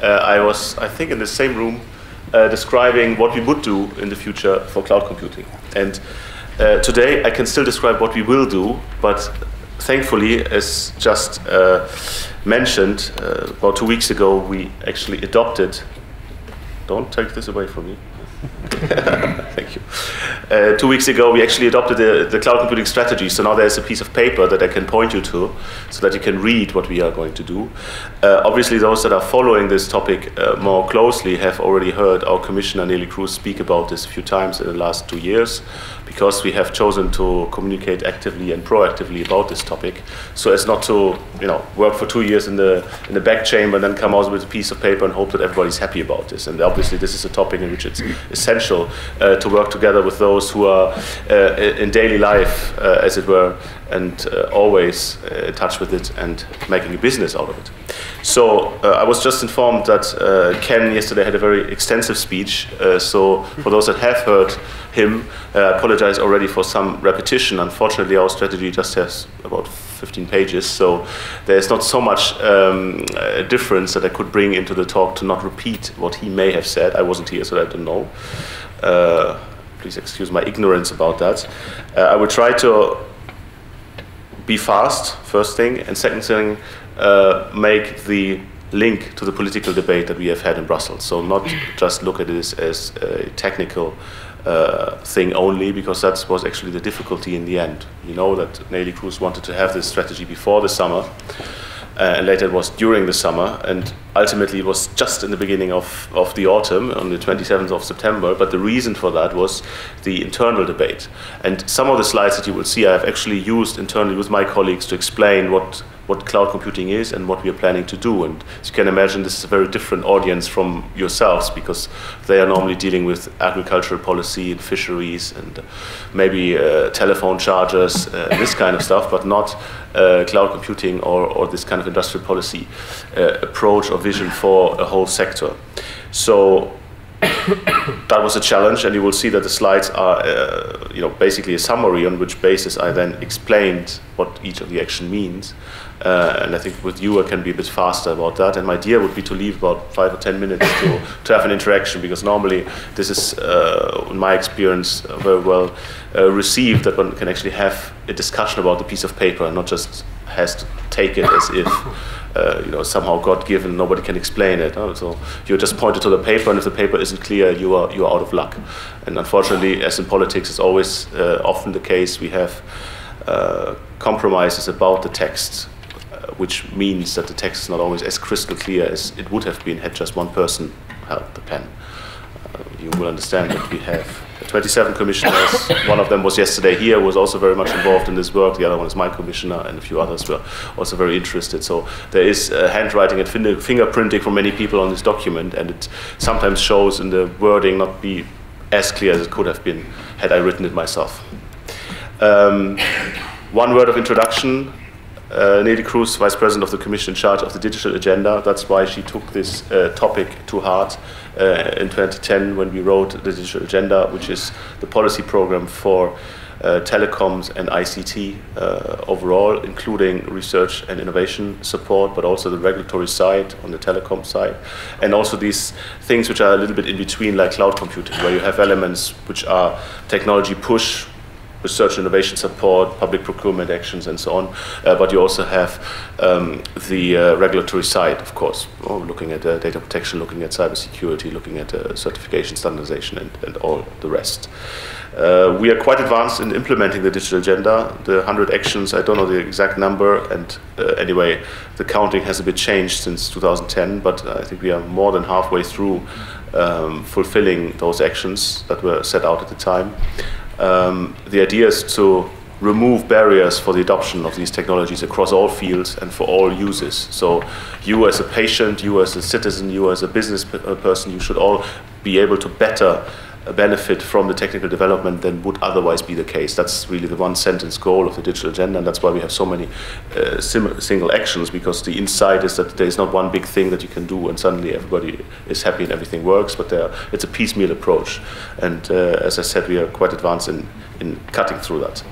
I was, I think, in the same room describing what we would do in the future for cloud computing. And today I can still describe what we will do, but thankfully, as just mentioned, about 2 weeks ago, we actually adopted. Don't take this away from me. Thank you. 2 weeks ago, we actually adopted the cloud computing strategy. So now there's a piece of paper that I can point you to so that you can read what we are going to do. Obviously, those that are following this topic more closely have already heard our Commissioner, Neelie Kroes, speak about this a few times in the last 2 years, because we have chosen to communicate actively and proactively about this topic, so as not to, work for 2 years in the back chamber and then come out with a piece of paper and hope that everybody's happy about this. And obviously, this is a topic in which it's essential to work together with those who are in daily life, as it were, and always in touch with it and making a business out of it. So I was just informed that Ken yesterday had a very extensive speech. So for those that have heard him, I apologize already for some repetition. Unfortunately, our strategy just has about 15 pages, so there's not so much difference that I could bring into the talk to not repeat what he may have said. I wasn't here, so I don't know. Please excuse my ignorance about that. I will try to be fast, first thing, and second thing, make the link to the political debate that we have had in Brussels. So not just look at this as a technical thing only, because that was actually the difficulty in the end. You know that Neelie Kroes wanted to have this strategy before the summer, and later it was during the summer, and ultimately it was just in the beginning of the autumn, on the 27th of September, but the reason for that was the internal debate. And some of the slides that you will see I have actually used internally with my colleagues to explain what cloud computing is and what we are planning to do. And as you can imagine, this is a very different audience from yourselves, because they are normally dealing with agricultural policy and fisheries and maybe telephone chargers, this kind of stuff, but not cloud computing or this kind of industrial policy approach or vision for a whole sector. So that was a challenge, and you will see that the slides are basically a summary on which basis I then explained what each of the action means. And I think with you I can be a bit faster about that, and my idea would be to leave about 5 or 10 minutes to have an interaction, because normally this is, in my experience, very well received, that one can actually have a discussion about the piece of paper and not just has to take it as if somehow God-given, nobody can explain it. So you're just pointed to the paper, and if the paper isn't clear, you are out of luck. And unfortunately, as in politics, it's always often the case, we have compromises about the text, which means that the text is not always as crystal clear as it would have been had just one person held the pen. You will understand that we have 27 commissioners. One of them was yesterday here, was also very much involved in this work. The other one is my commissioner, and a few others were also very interested. So there is handwriting and fingerprinting from many people on this document, and it sometimes shows in the wording not be as clear as it could have been had I written it myself. One word of introduction. Neelie Kroes, Vice President of the Commission in charge of the digital agenda. That's why she took this topic to heart in 2010 when we wrote the digital agenda, which is the policy program for telecoms and ICT overall, including research and innovation support, but also the regulatory side on the telecom side, and also these things which are a little bit in between, like cloud computing, where you have elements which are technology push, research and innovation support, public procurement actions, and so on. But you also have the regulatory side, of course, looking at data protection, looking at cybersecurity, looking at certification, standardization, and all the rest. We are quite advanced in implementing the digital agenda. The 100 actions, I don't know the exact number, and anyway, the counting has a bit changed since 2010, but I think we are more than halfway through fulfilling those actions that were set out at the time. The idea is to remove barriers for the adoption of these technologies across all fields and for all users. So you as a patient, you as a citizen, you as a business person, you should all be able to better benefit from the technical development than would otherwise be the case. That's really the one-sentence goal of the digital agenda, and that's why we have so many single actions, because the insight is that there is not one big thing that you can do and suddenly everybody is happy and everything works, but it's a piecemeal approach. And as I said, we are quite advanced in cutting through that.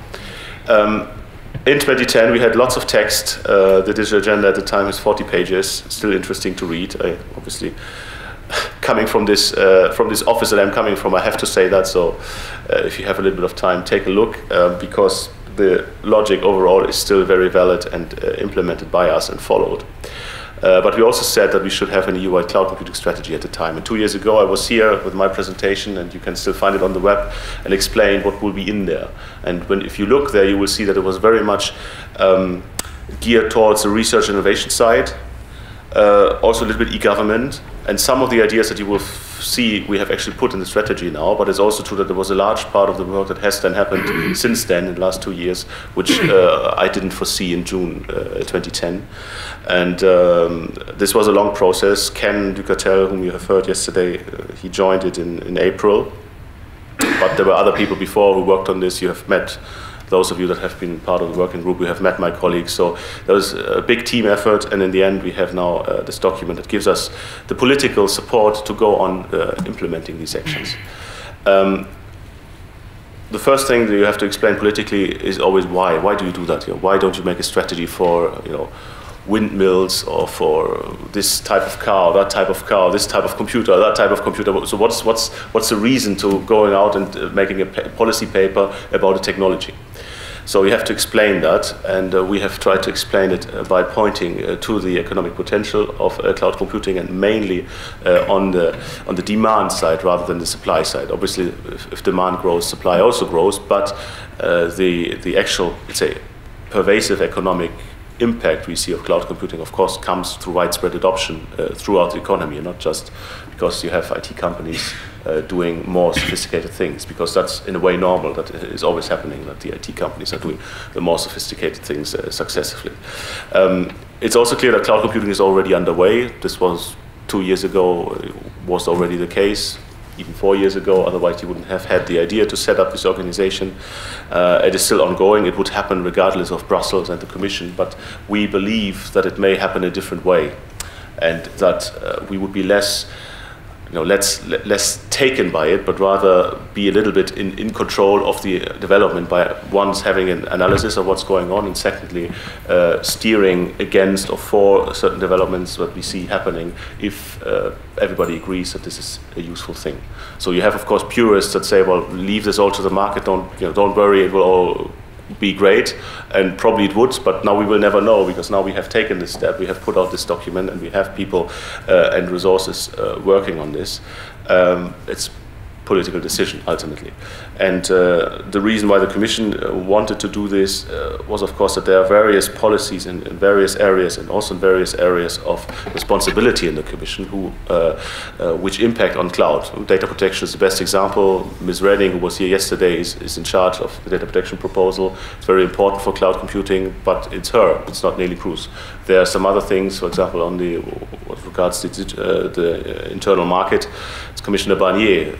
In 2010, we had lots of text. The digital agenda at the time is 40 pages. Still interesting to read. Obviously, coming from this office that I'm coming from, I have to say that. So, if you have a little bit of time, take a look, because the logic overall is still very valid and implemented by us and followed. But we also said that we should have an EU-wide cloud computing strategy at the time. And 2 years ago, I was here with my presentation, and you can still find it on the web, and explain what will be in there. And if you look there, you will see that it was very much geared towards the research and innovation side, also a little bit e-government, and some of the ideas that you will see we have actually put in the strategy now, but it's also true that there was a large part of the work that has then happened since then in the last 2 years, which I didn't foresee in June 2010. And this was a long process. Ken Ducatel, whom you have heard yesterday, he joined it in April, but there were other people before who worked on this. You have met those of you that have been part of the working group. We have met my colleagues. So there was a big team effort, and in the end we have now this document that gives us the political support to go on implementing these actions. The first thing that you have to explain politically is always why. Why do you do that? Why don't you make a strategy for windmills, or for this type of car, that type of car, this type of computer, that type of computer? So what's the reason to going out and making a policy paper about a technology? So you have to explain that, and we have tried to explain it by pointing to the economic potential of cloud computing, and mainly on the demand side rather than the supply side. Obviously, if demand grows, supply also grows, but the actual, let's say, pervasive economic impact we see of cloud computing, of course, comes through widespread adoption throughout the economy, and not just because you have IT companies doing more sophisticated things, because that's in a way normal. That is always happening, that the IT companies are doing the more sophisticated things successfully. It's also clear that cloud computing is already underway. This was 2 years ago, was already the case. Even 4 years ago, otherwise you wouldn't have had the idea to set up this organization. It is still ongoing. It would happen regardless of Brussels and the Commission, but we believe that it may happen a different way, and that we would be less taken by it, but rather be a little bit in control of the development by once having an analysis of what's going on, and secondly steering against or for certain developments that we see happening if everybody agrees that this is a useful thing. So you have, of course, purists that say, well, leave this all to the market, don't worry, it will all be great, and probably it would, but now we will never know, because now we have taken this step, we have put out this document, and we have people and resources working on this. It's political decision ultimately, and the reason why the Commission wanted to do this was, of course, that there are various policies in various areas, and also in various areas of responsibility in the Commission which impact on cloud. Data protection is the best example. Ms. Reding, who was here yesterday, is in charge of the data protection proposal. It's very important for cloud computing, but it's her, it's not Neelie Kroes. There are some other things, for example, on what regards to the internal market. It's Commissioner Barnier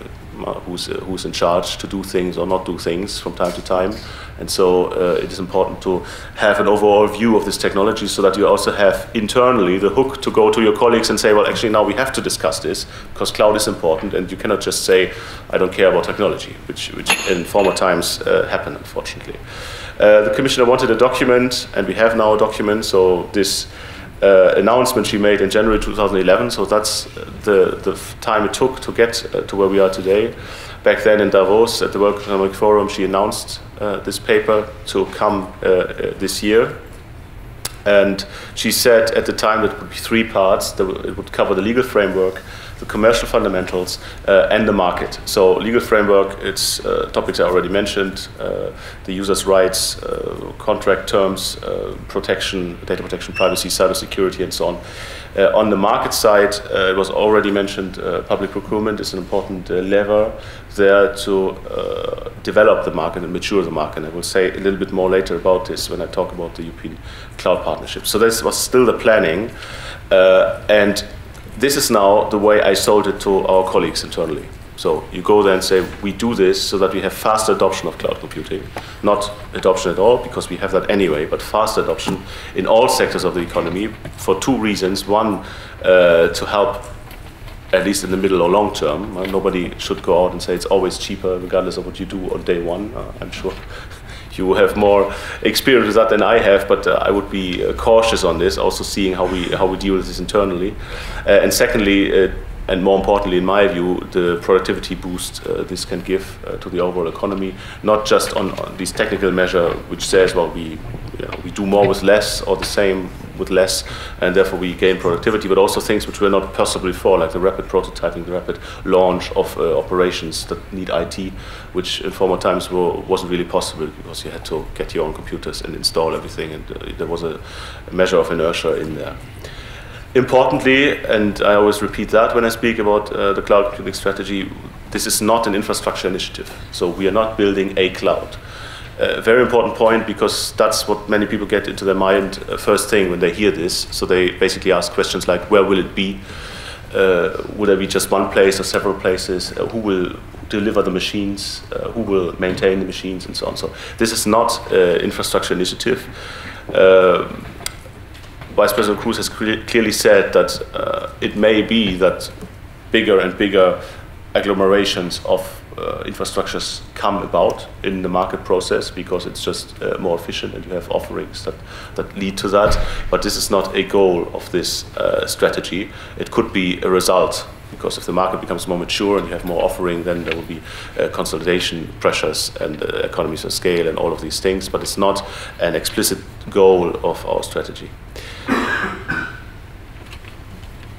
who's in charge to do things or not do things from time to time. And so it is important to have an overall view of this technology, so that you also have internally the hook to go to your colleagues and say, well, actually now we have to discuss this, because cloud is important, and you cannot just say, I don't care about technology, which in former times happened, unfortunately. The Commissioner wanted a document, and we have now a document. So this announcement she made in January 2011, so that's the time it took to get to where we are today. Back then in Davos at the World Economic Forum, she announced this paper to come this year, and she said at the time that it would be 3 parts. It would cover the legal framework, the commercial fundamentals, and the market. So legal framework, it's topics I already mentioned, the user's rights, contract terms, protection, data protection, privacy, cybersecurity, and so on. On the market side, it was already mentioned, public procurement is an important lever there to develop the market and mature the market. And I will say a little bit more later about this when I talk about the European Cloud Partnership. So this was still the planning, and this is now the way I sold it to our colleagues internally. So you go there and say, we do this so that we have faster adoption of cloud computing. Not adoption at all, because we have that anyway, but faster adoption in all sectors of the economy for 2 reasons. One, to help, at least in the middle or long term. Nobody should go out and say it's always cheaper, regardless of what you do on day one. I'm sure you have more experience with that than I have, but I would be cautious on this, also seeing how we deal with this internally. And secondly, and more importantly, in my view, the productivity boost this can give to the overall economy, not just on this technical measure which says, well, we do more with less or the same with less, and therefore we gain productivity, but also things which were not possible before, like the rapid prototyping, the rapid launch of operations that need IT, which in former times wasn't really possible because you had to get your own computers and install everything, and there was a measure of inertia in there. Importantly, and I always repeat that when I speak about the cloud computing strategy, this is not an infrastructure initiative. So we are not building a cloud. Very important point, because that's what many people get into their mind first thing when they hear this. So they basically ask questions like, where will it be? Will there be just one place or several places? Who will deliver the machines? Who will maintain the machines, and so on? So this is not an infrastructure initiative. Vice President Cruz has clearly said that it may be that bigger and bigger agglomerations of infrastructures come about in the market process because it's just more efficient, and you have offerings that lead to that. But this is not a goal of this strategy. It could be a result, because if the market becomes more mature and you have more offering, then there will be consolidation pressures and economies of scale and all of these things. But it's not an explicit goal of our strategy.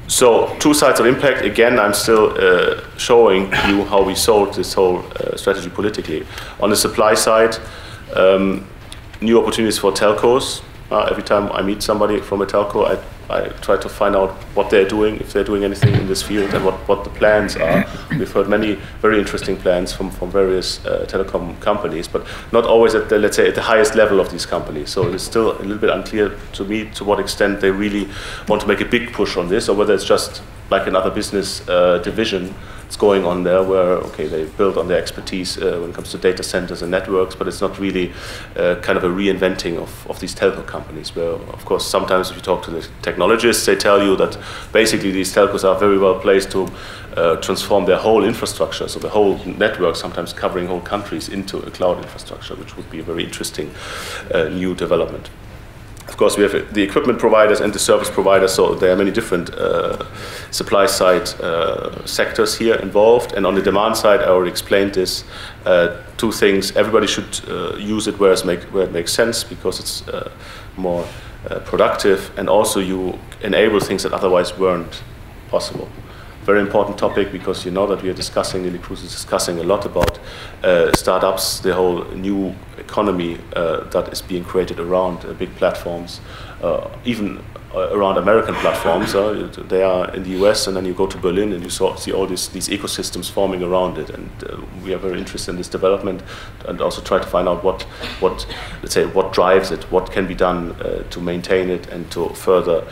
So, two sides of impact. Again, I'm still showing you how we sold this whole strategy politically. On the supply side, new opportunities for telcos. Every time I meet somebody from a telco, I try to find out what they're doing, if they're doing anything in this field, and what the plans are. We've heard many very interesting plans from various telecom companies, but not always at the, let's say, at the highest level of these companies. So it's still a little bit unclear to me to what extent they really want to make a big push on this, or whether it's just like another business division that's going on there, where, okay, they build on their expertise when it comes to data centers and networks, but it's not really kind of a reinventing of these telco companies, where, of course, sometimes if you talk to the technologists, they tell you that basically these telcos are very well placed to transform their whole infrastructure, so the whole network, sometimes covering whole countries, into a cloud infrastructure, which would be a very interesting new development. Of course, we have the equipment providers and the service providers, so there are many different supply side sectors here involved. And on the demand side, I already explained this. Two things: everybody should use it where it makes sense, because it's more productive, and also you enable things that otherwise weren't possible. Very important topic, because you know that we are discussing, Neelie Kroes is discussing a lot about startups, the whole new economy that is being created around big platforms, even around American platforms. They are in the US, and then you go to Berlin and you see all these ecosystems forming around it. And we are very interested in this development, and also try to find out what drives it, what can be done to maintain it and to further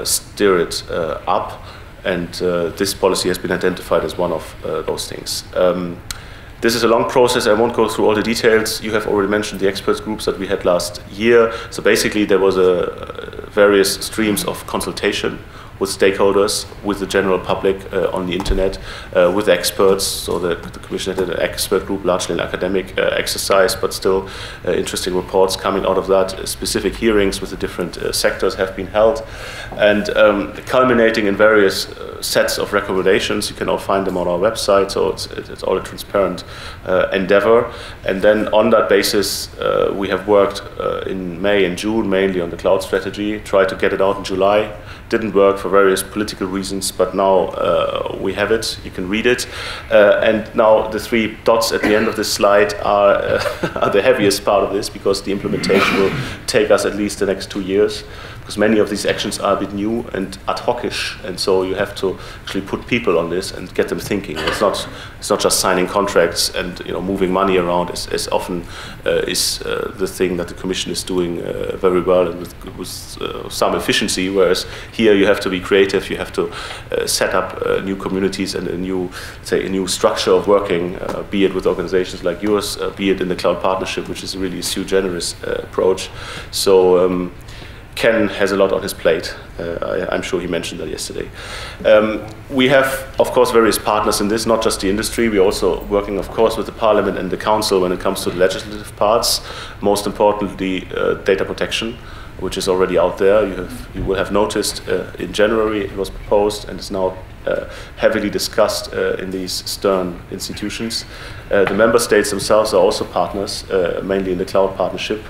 steer it up. And this policy has been identified as one of those things. This is a long process. I won't go through all the details. You have already mentioned the experts groups that we had last year. So basically there was various streams of consultation with stakeholders, with the general public on the internet, with experts. So the Commission had an expert group, largely an academic exercise, but still interesting reports coming out of that. Specific hearings with the different sectors have been held, and culminating in various sets of recommendations. You can all find them on our website, so it's all a transparent endeavor. And then on that basis, we have worked in May and June mainly on the cloud strategy, tried to get it out in July. Didn't work for various political reasons, but now we have it. You can read it. And now the three dots at the end of this slide are the heaviest part of this, because the implementation will take us at least the next 2 years, because many of these actions are a bit new and ad hoc-ish, and so you have to actually put people on this and get them thinking. It's not just signing contracts and moving money around, as often is the thing that the Commission is doing very well and with some efficiency, whereas here you have to be creative, you have to set up new communities and a new structure of working, be it with organizations like yours, be it in the cloud partnership, which is really a sui generis approach. So Ken has a lot on his plate. I'm sure he mentioned that yesterday. We have, of course, various partners in this, not just the industry. We're also working, of course, with the Parliament and the Council when it comes to the legislative parts. Most importantly, data protection, which is already out there. You will have noticed in January it was proposed and is now heavily discussed in these stern institutions. The member states themselves are also partners, mainly in the cloud partnership,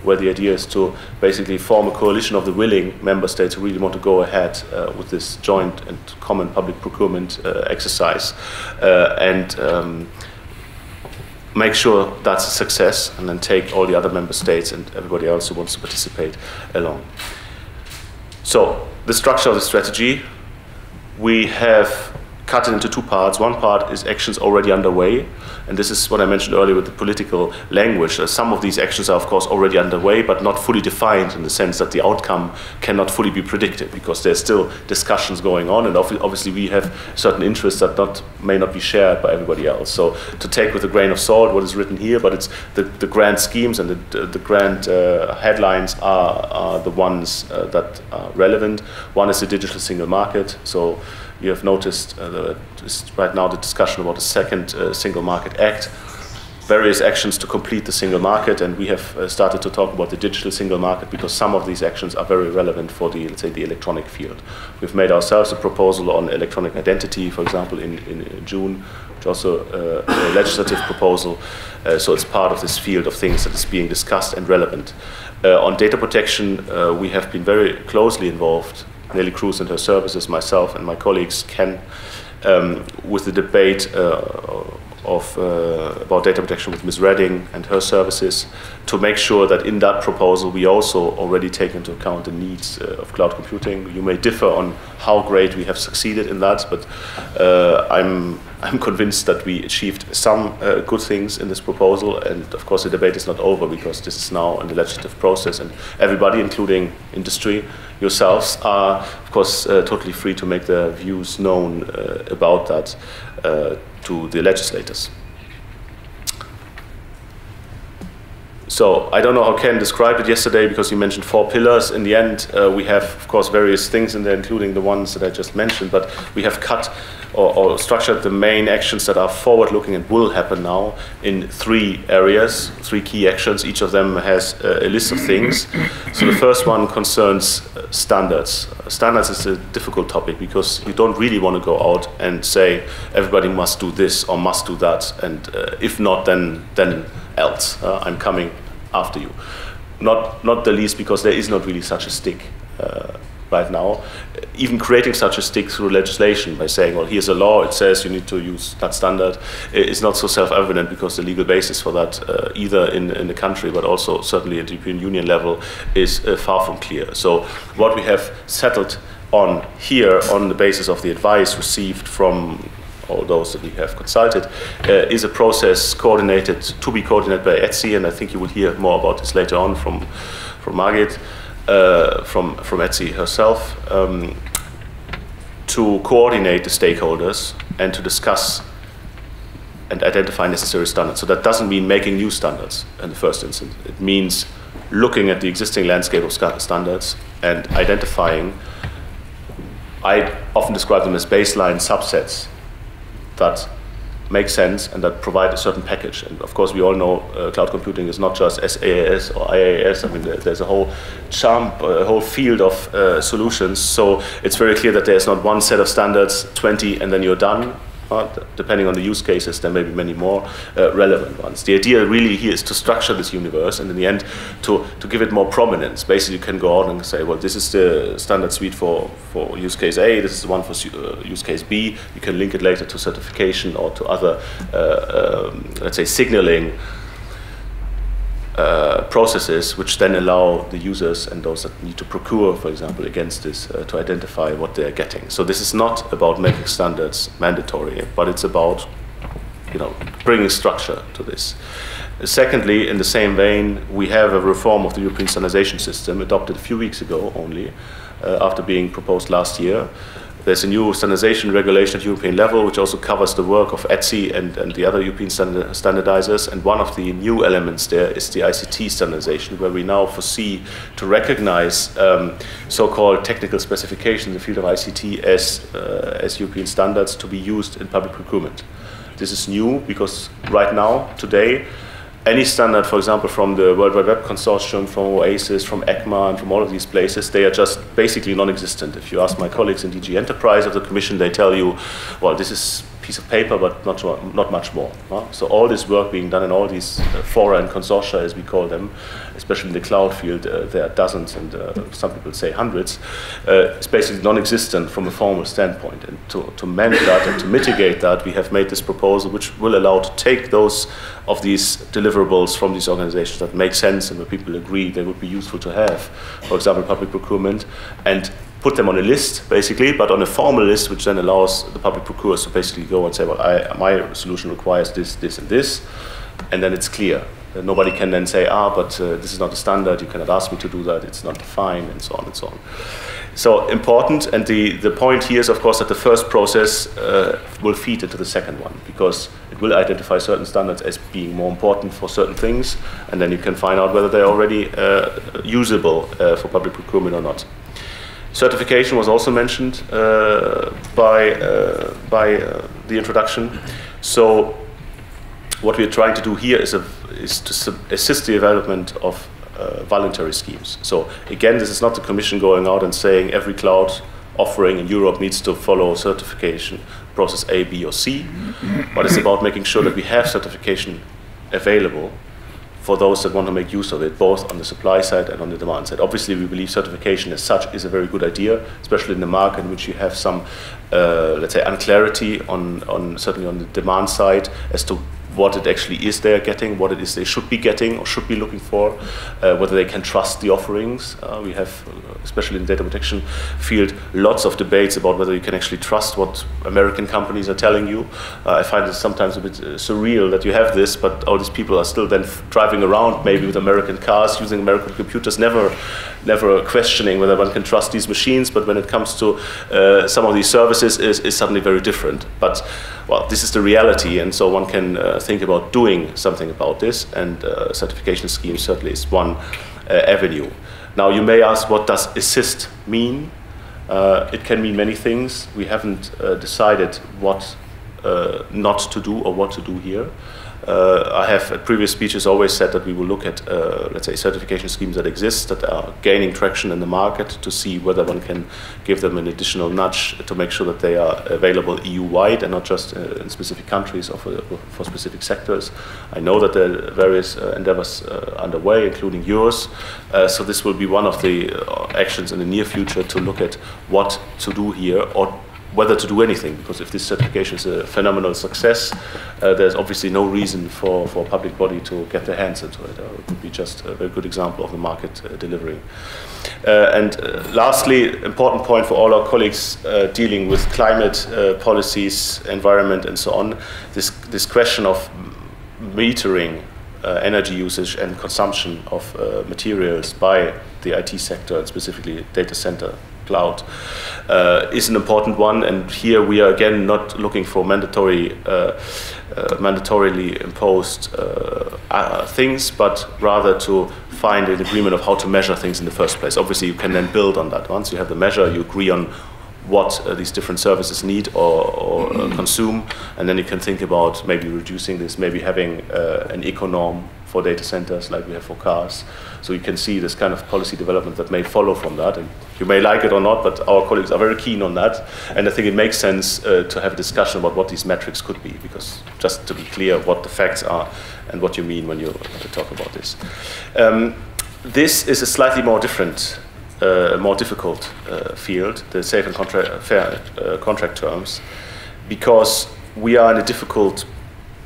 where the idea is to basically form a coalition of the willing member states who really want to go ahead with this joint and common public procurement exercise and make sure that's a success, and then take all the other member states and everybody else who wants to participate along. So the structure of the strategy, we have cut it into two parts. One part is actions already underway, and this is what I mentioned earlier with the political language. Some of these actions are of course already underway, but not fully defined, in the sense that the outcome cannot fully be predicted, because there's still discussions going on, and obviously we have certain interests that may not be shared by everybody else. So to take with a grain of salt what is written here, but it's the grand schemes and the grand headlines are the ones that are relevant. One is the digital single market. So you have noticed right now the discussion about the second Single Market Act, various actions to complete the single market, and we have started to talk about the digital single market because some of these actions are very relevant for the, let's say, the electronic field. We've made ourselves a proposal on electronic identity, for example, in June, which also a legislative proposal, so it's part of this field of things that is being discussed and relevant. On data protection, we have been very closely involved, Nelly Cruz and her services, myself and my colleagues, Ken, with the debate about data protection with Ms. Redding and her services, to make sure that in that proposal we also already take into account the needs of cloud computing. You may differ on how great we have succeeded in that, but I'm convinced that we achieved some good things in this proposal, and of course the debate is not over, because this is now in the legislative process, and everybody, including industry, yourselves, are of course totally free to make their views known about that to the legislators. So I don't know how Ken described it yesterday, because he mentioned 4 pillars. In the end, we have, of course, various things in there, including the ones that I just mentioned, but we have cut or structured the main actions that are forward-looking and will happen now in 3 areas, 3 key actions. Each of them has a list of things. So the first one concerns standards. Standards is a difficult topic, because you don't really want to go out and say everybody must do this or must do that, and if not, then else. I'm coming after you. Not the least because there is not really such a stick right now. Even creating such a stick through legislation by saying, well, here's a law, it says you need to use that standard, is not so self-evident, because the legal basis for that, either in the country but also certainly at the European Union level, is far from clear. So what we have settled on here, on the basis of the advice received from all those that we have consulted, is a process to be coordinated by ETSI, and I think you will hear more about this later on from Margit, from ETSI herself, to coordinate the stakeholders and to discuss and identify necessary standards. So that doesn't mean making new standards in the first instance. It means looking at the existing landscape of standards and identifying, I often describe them as baseline subsets that make sense and that provide a certain package. And of course we all know cloud computing is not just SaaS or IaaS. I mean, there's a whole a whole field of solutions. So it's very clear that there's not one set of standards, 20, and then you're done. Depending on the use cases, there may be many more relevant ones. The idea really here is to structure this universe, and in the end to give it more prominence. Basically you can go out and say, well, this is the standard suite for use case A, this is the one for use case B. You can link it later to certification or to other, let's say, signaling processes, which then allow the users and those that need to procure, for example, against this, to identify what they're getting. So this is not about making standards mandatory, but it's about, bringing structure to this. Secondly, in the same vein, we have a reform of the European standardization system adopted a few weeks ago only, after being proposed last year, There's a new standardization regulation at European level, which also covers the work of ETSI and the other European standardizers. And one of the new elements there is the ICT standardization, where we now foresee to recognize so-called technical specifications in the field of ICT as European standards to be used in public procurement. This is new because right now, today, any standard, for example, from the World Wide Web Consortium, from OASIS, from ECMA, and from all of these places, they are just basically non-existent. If you ask my colleagues in DG Enterprise of the Commission, they tell you, well, this is a piece of paper, but not much more. So all this work being done in all these fora and consortia, as we call them, especially in the cloud field, there are dozens and some people say hundreds, it's basically non-existent from a formal standpoint. And to mend that and to mitigate that, we have made this proposal which will allow to take those of these deliverables from these organizations that make sense and where people agree they would be useful to have, for example, public procurement, and put them on a list, basically, but on a formal list, which then allows the public procurers to basically go and say, well, my solution requires this, this, and this, and then it's clear. Nobody can then say, but this is not a standard, you cannot ask me to do that, it's not defined, and so on and so on. So important, and the point here is, of course, that the first process will feed into the second one, because it will identify certain standards as being more important for certain things, and then you can find out whether they're already usable for public procurement or not. Certification was also mentioned by the introduction. So what we're trying to do here is to assist the development of voluntary schemes. So again, this is not the Commission going out and saying every cloud offering in Europe needs to follow certification process A, B, or C, but it's about making sure that we have certification available for those that want to make use of it, both on the supply side and on the demand side. Obviously, we believe certification as such is a very good idea, especially in the market in which you have some, let's say, unclarity certainly on the demand side as to what it actually is they are getting, what it is they should be getting or should be looking for, whether they can trust the offerings. We have, especially in the data protection field, lots of debates about whether you can actually trust what American companies are telling you. I find it sometimes a bit surreal that you have this, but all these people are still then driving around maybe with American cars, using American computers, never questioning whether one can trust these machines, but when it comes to some of these services is suddenly very different. But well, this is the reality, and so one can think about doing something about this, and certification scheme certainly is one avenue. Now you may ask, what does assist mean? It can mean many things. We haven't decided what not to do or what to do here. I have at previous speeches always said that we will look at, let's say, certification schemes that exist, that are gaining traction in the market, to see whether one can give them an additional nudge to make sure that they are available EU-wide and not just in specific countries or for specific sectors. I know that there are various endeavors underway, including yours. So this will be one of the actions in the near future to look at what to do here, or whether to do anything, because if this certification is a phenomenal success, there's obviously no reason for a public body to get their hands into it. It would be just a very good example of the market delivering. And lastly, important point for all our colleagues dealing with climate policies, environment, and so on, this question of metering energy usage and consumption of materials by the IT sector, and specifically data center cloud, is an important one, and here we are again not looking for mandatorily imposed things, but rather to find an agreement of how to measure things in the first place. Obviously, you can then build on that. Once you have the measure, you agree on what these different services need or consume, and then you can think about maybe reducing this, maybe having an eco-norm for data centers like we have for cars. So you can see this kind of policy development that may follow from that, and you may like it or not, but our colleagues are very keen on that, and I think it makes sense to have a discussion about what these metrics could be, because just to be clear what the facts are and what you mean when you talk about this. This is a slightly more different, more difficult field, the safe and fair contract terms, because we are in a difficult,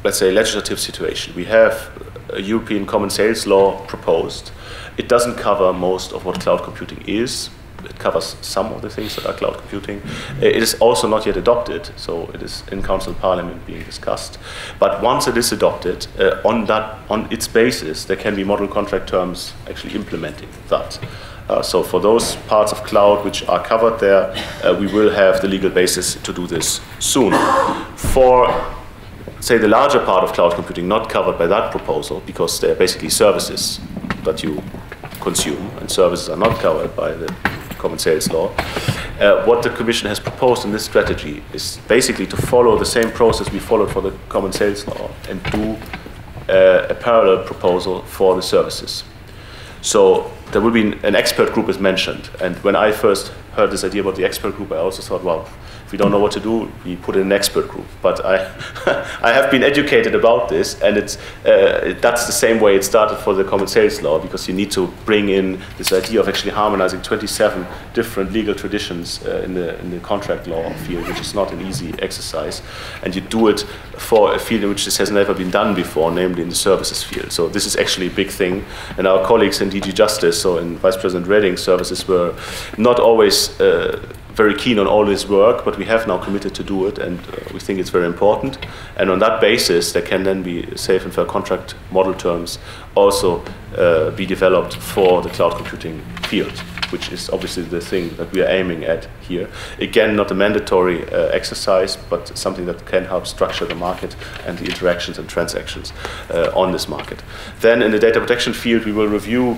let's say, legislative situation. We have a European Common Sales Law proposed. It doesn't cover most of what cloud computing is. It covers some of the things that are cloud computing. It is also not yet adopted, so it is in Council and Parliament being discussed. But once it is adopted, on its basis, there can be model contract terms actually implementing that. So for those parts of cloud which are covered there, we will have the legal basis to do this soon. For, say, the larger part of cloud computing not covered by that proposal, because they're basically services that you consume, and services are not covered by the Common Sales Law. What the Commission has proposed in this strategy is basically to follow the same process we followed for the Common Sales Law and do a parallel proposal for the services. So there will be an expert group as mentioned, and when I first heard this idea about the expert group, I also thought, well, if we don't know what to do, we put in an expert group. But I have been educated about this, and that's the same way it started for the Common Sales Law, because you need to bring in this idea of actually harmonizing 27 different legal traditions in the contract law field, which is not an easy exercise. And you do it for a field in which this has never been done before, namely in the services field. So this is actually a big thing. And our colleagues in DG Justice, so in Vice President Reding's services, were not always very keen on all this work, but we have now committed to do it, and we think it's very important. And on that basis, there can then be safe and fair contract model terms also be developed for the cloud computing field, which is obviously the thing that we are aiming at here. Again, not a mandatory exercise, but something that can help structure the market and the interactions and transactions on this market. Then in the data protection field, we will review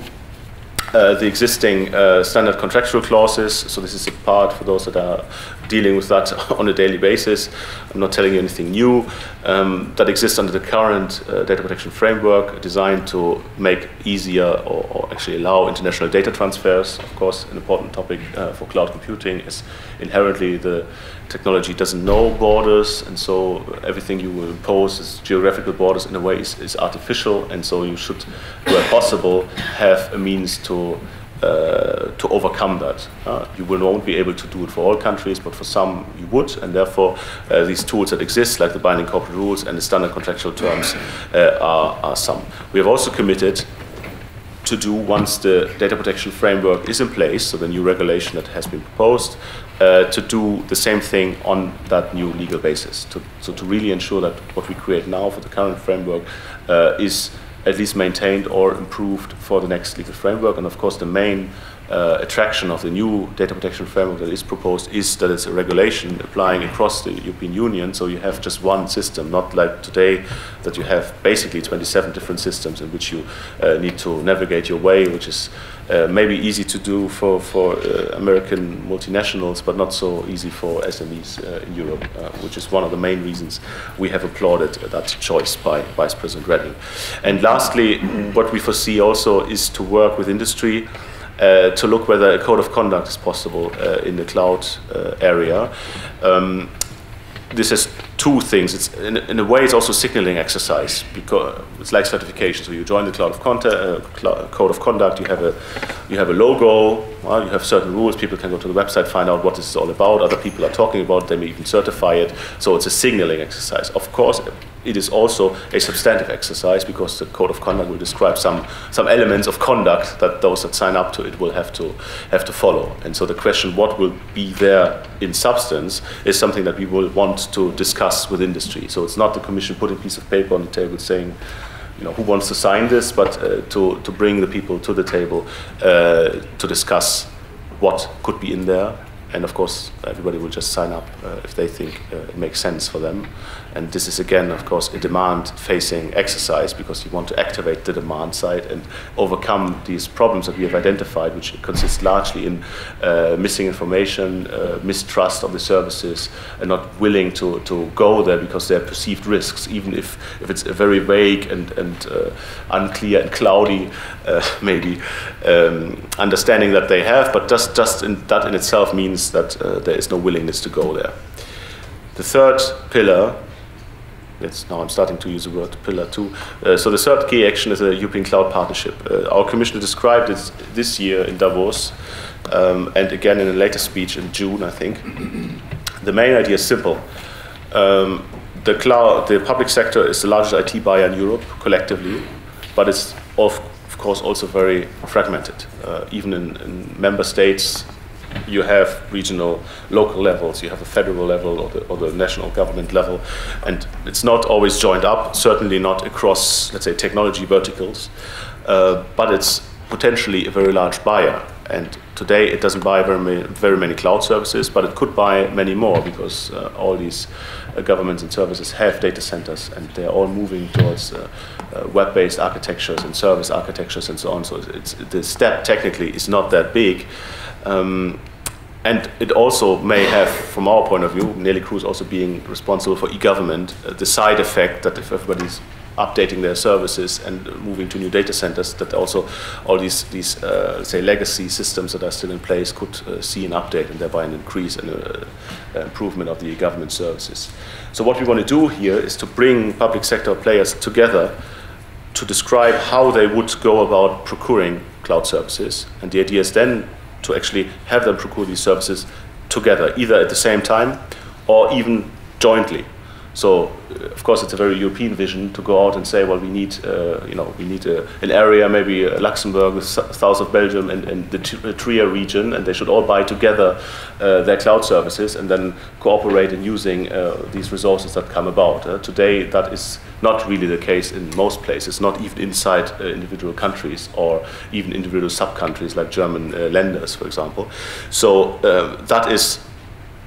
the existing standard contractual clauses. So this is a part for those that are dealing with that on a daily basis. I'm not telling you anything new. That exists under the current data protection framework, designed to make easier or actually allow international data transfers. Of course, an important topic for cloud computing is inherently the technology doesn't know borders, and so everything you will impose as geographical borders in a way is artificial, and so you should, where possible, have a means to overcome that. You won't be able to do it for all countries, but for some you would, and therefore these tools that exist, like the binding corporate rules and the standard contractual terms, are some. We have also committed to do, once the data protection framework is in place, so the new regulation that has been proposed, to do the same thing on that new legal basis. So to really ensure that what we create now for the current framework is at least maintained or improved for the next legal framework. And of course, the main attraction of the new data protection framework that is proposed is that it's a regulation applying across the European Union, so you have just one system, not like today that you have basically 27 different systems in which you need to navigate your way, which is maybe easy to do for American multinationals, but not so easy for SMEs in Europe, which is one of the main reasons we have applauded that choice by Vice President Reding. And lastly, what we foresee also is to work with industry to look whether a code of conduct is possible in the cloud area. This has two things. It's in a way, it's also a signaling exercise, because it's like certification. So you join the code of conduct. You have a logo. Well, you have certain rules. People can go to the website, find out what this is all about. Other people are talking about it. They may even certify it. So it's a signaling exercise. Of course, it is also a substantive exercise, because the code of conduct will describe some elements of conduct that those that sign up to it will have to follow. And so the question, what will be there in substance, is something that we will want to discuss with industry. So it's not the Commission putting a piece of paper on the table saying, you know, who wants to sign this, but to bring the people to the table to discuss what could be in there. And of course, everybody will just sign up if they think it makes sense for them. And this is, again, of course, a demand-facing exercise, because you want to activate the demand side and overcome these problems that we have identified, which consist largely in missing information, mistrust of the services, and not willing to go there because there are perceived risks, even if it's a very vague and unclear and cloudy, maybe, understanding that they have, but just that in itself means that there is no willingness to go there. The third pillar, now I'm starting to use the word pillar too. So the third key action is a European Cloud Partnership. Our Commissioner described it this year in Davos, and again in a later speech in June, I think. The main idea is simple. The public sector is the largest IT buyer in Europe collectively, but it's of course also very fragmented. Even in member states, you have regional, local levels, you have a federal level or the national government level, and it's not always joined up, certainly not across, let's say, technology verticals, but it's potentially a very large buyer. And today it doesn't buy very many cloud services, but it could buy many more, because all these governments and services have data centers, and they're all moving towards web-based architectures and service architectures and so on. So the step technically is not that big. And it also may have, from our point of view, Neelie Kroes also being responsible for e-government, the side effect that if everybody's updating their services and moving to new data centers, that also all these say legacy systems that are still in place could see an update, and thereby an increase and improvement of the government services. So what we want to do here is to bring public sector players together to describe how they would go about procuring cloud services, and the idea is then to actually have them procure these services together, either at the same time or even jointly. So, of course, it's a very European vision to go out and say, well, we need, we need an area, maybe Luxembourg, south of Belgium, and the Trier region, and they should all buy together their cloud services and then cooperate in using these resources that come about. Today, that is not really the case in most places, not even inside individual countries or even individual sub-countries like German lenders, for example. So that is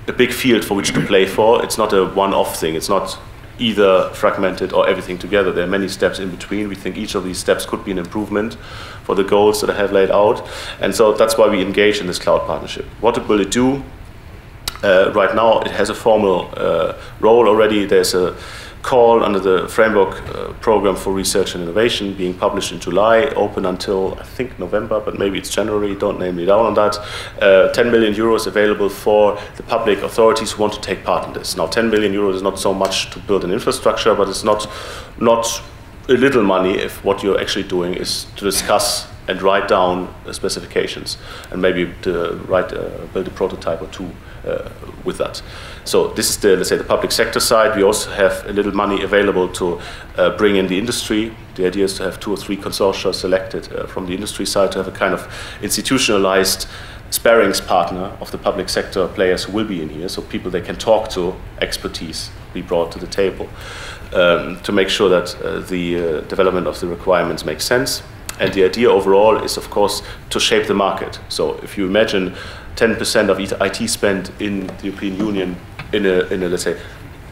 a big field for which to play for. It's not a one-off thing. It's not either fragmented or everything together. There are many steps in between. We think each of these steps could be an improvement for the goals that I have laid out. And so that's why we engage in this cloud partnership. What will it do? Right now, it has a formal role already. There's a call under the framework program for research and innovation being published in July, open until I think November, but maybe it's January, don't name me down on that. 10 million euros available for the public authorities who want to take part in this. Now 10 million euros is not so much to build an infrastructure, but it's not a little money if what you're actually doing is to discuss and write down specifications and maybe to build a prototype or two with that. So this is the, let's say, the public sector side. We also have a little money available to bring in the industry. The idea is to have 2 or 3 consortia selected from the industry side to have a kind of institutionalized sparings partner of the public sector players who will be in here, so people they can talk to, expertise be brought to the table to make sure that the development of the requirements makes sense. And the idea overall is, of course, to shape the market. So if you imagine 10% of IT spent in the European Union in a, let's say,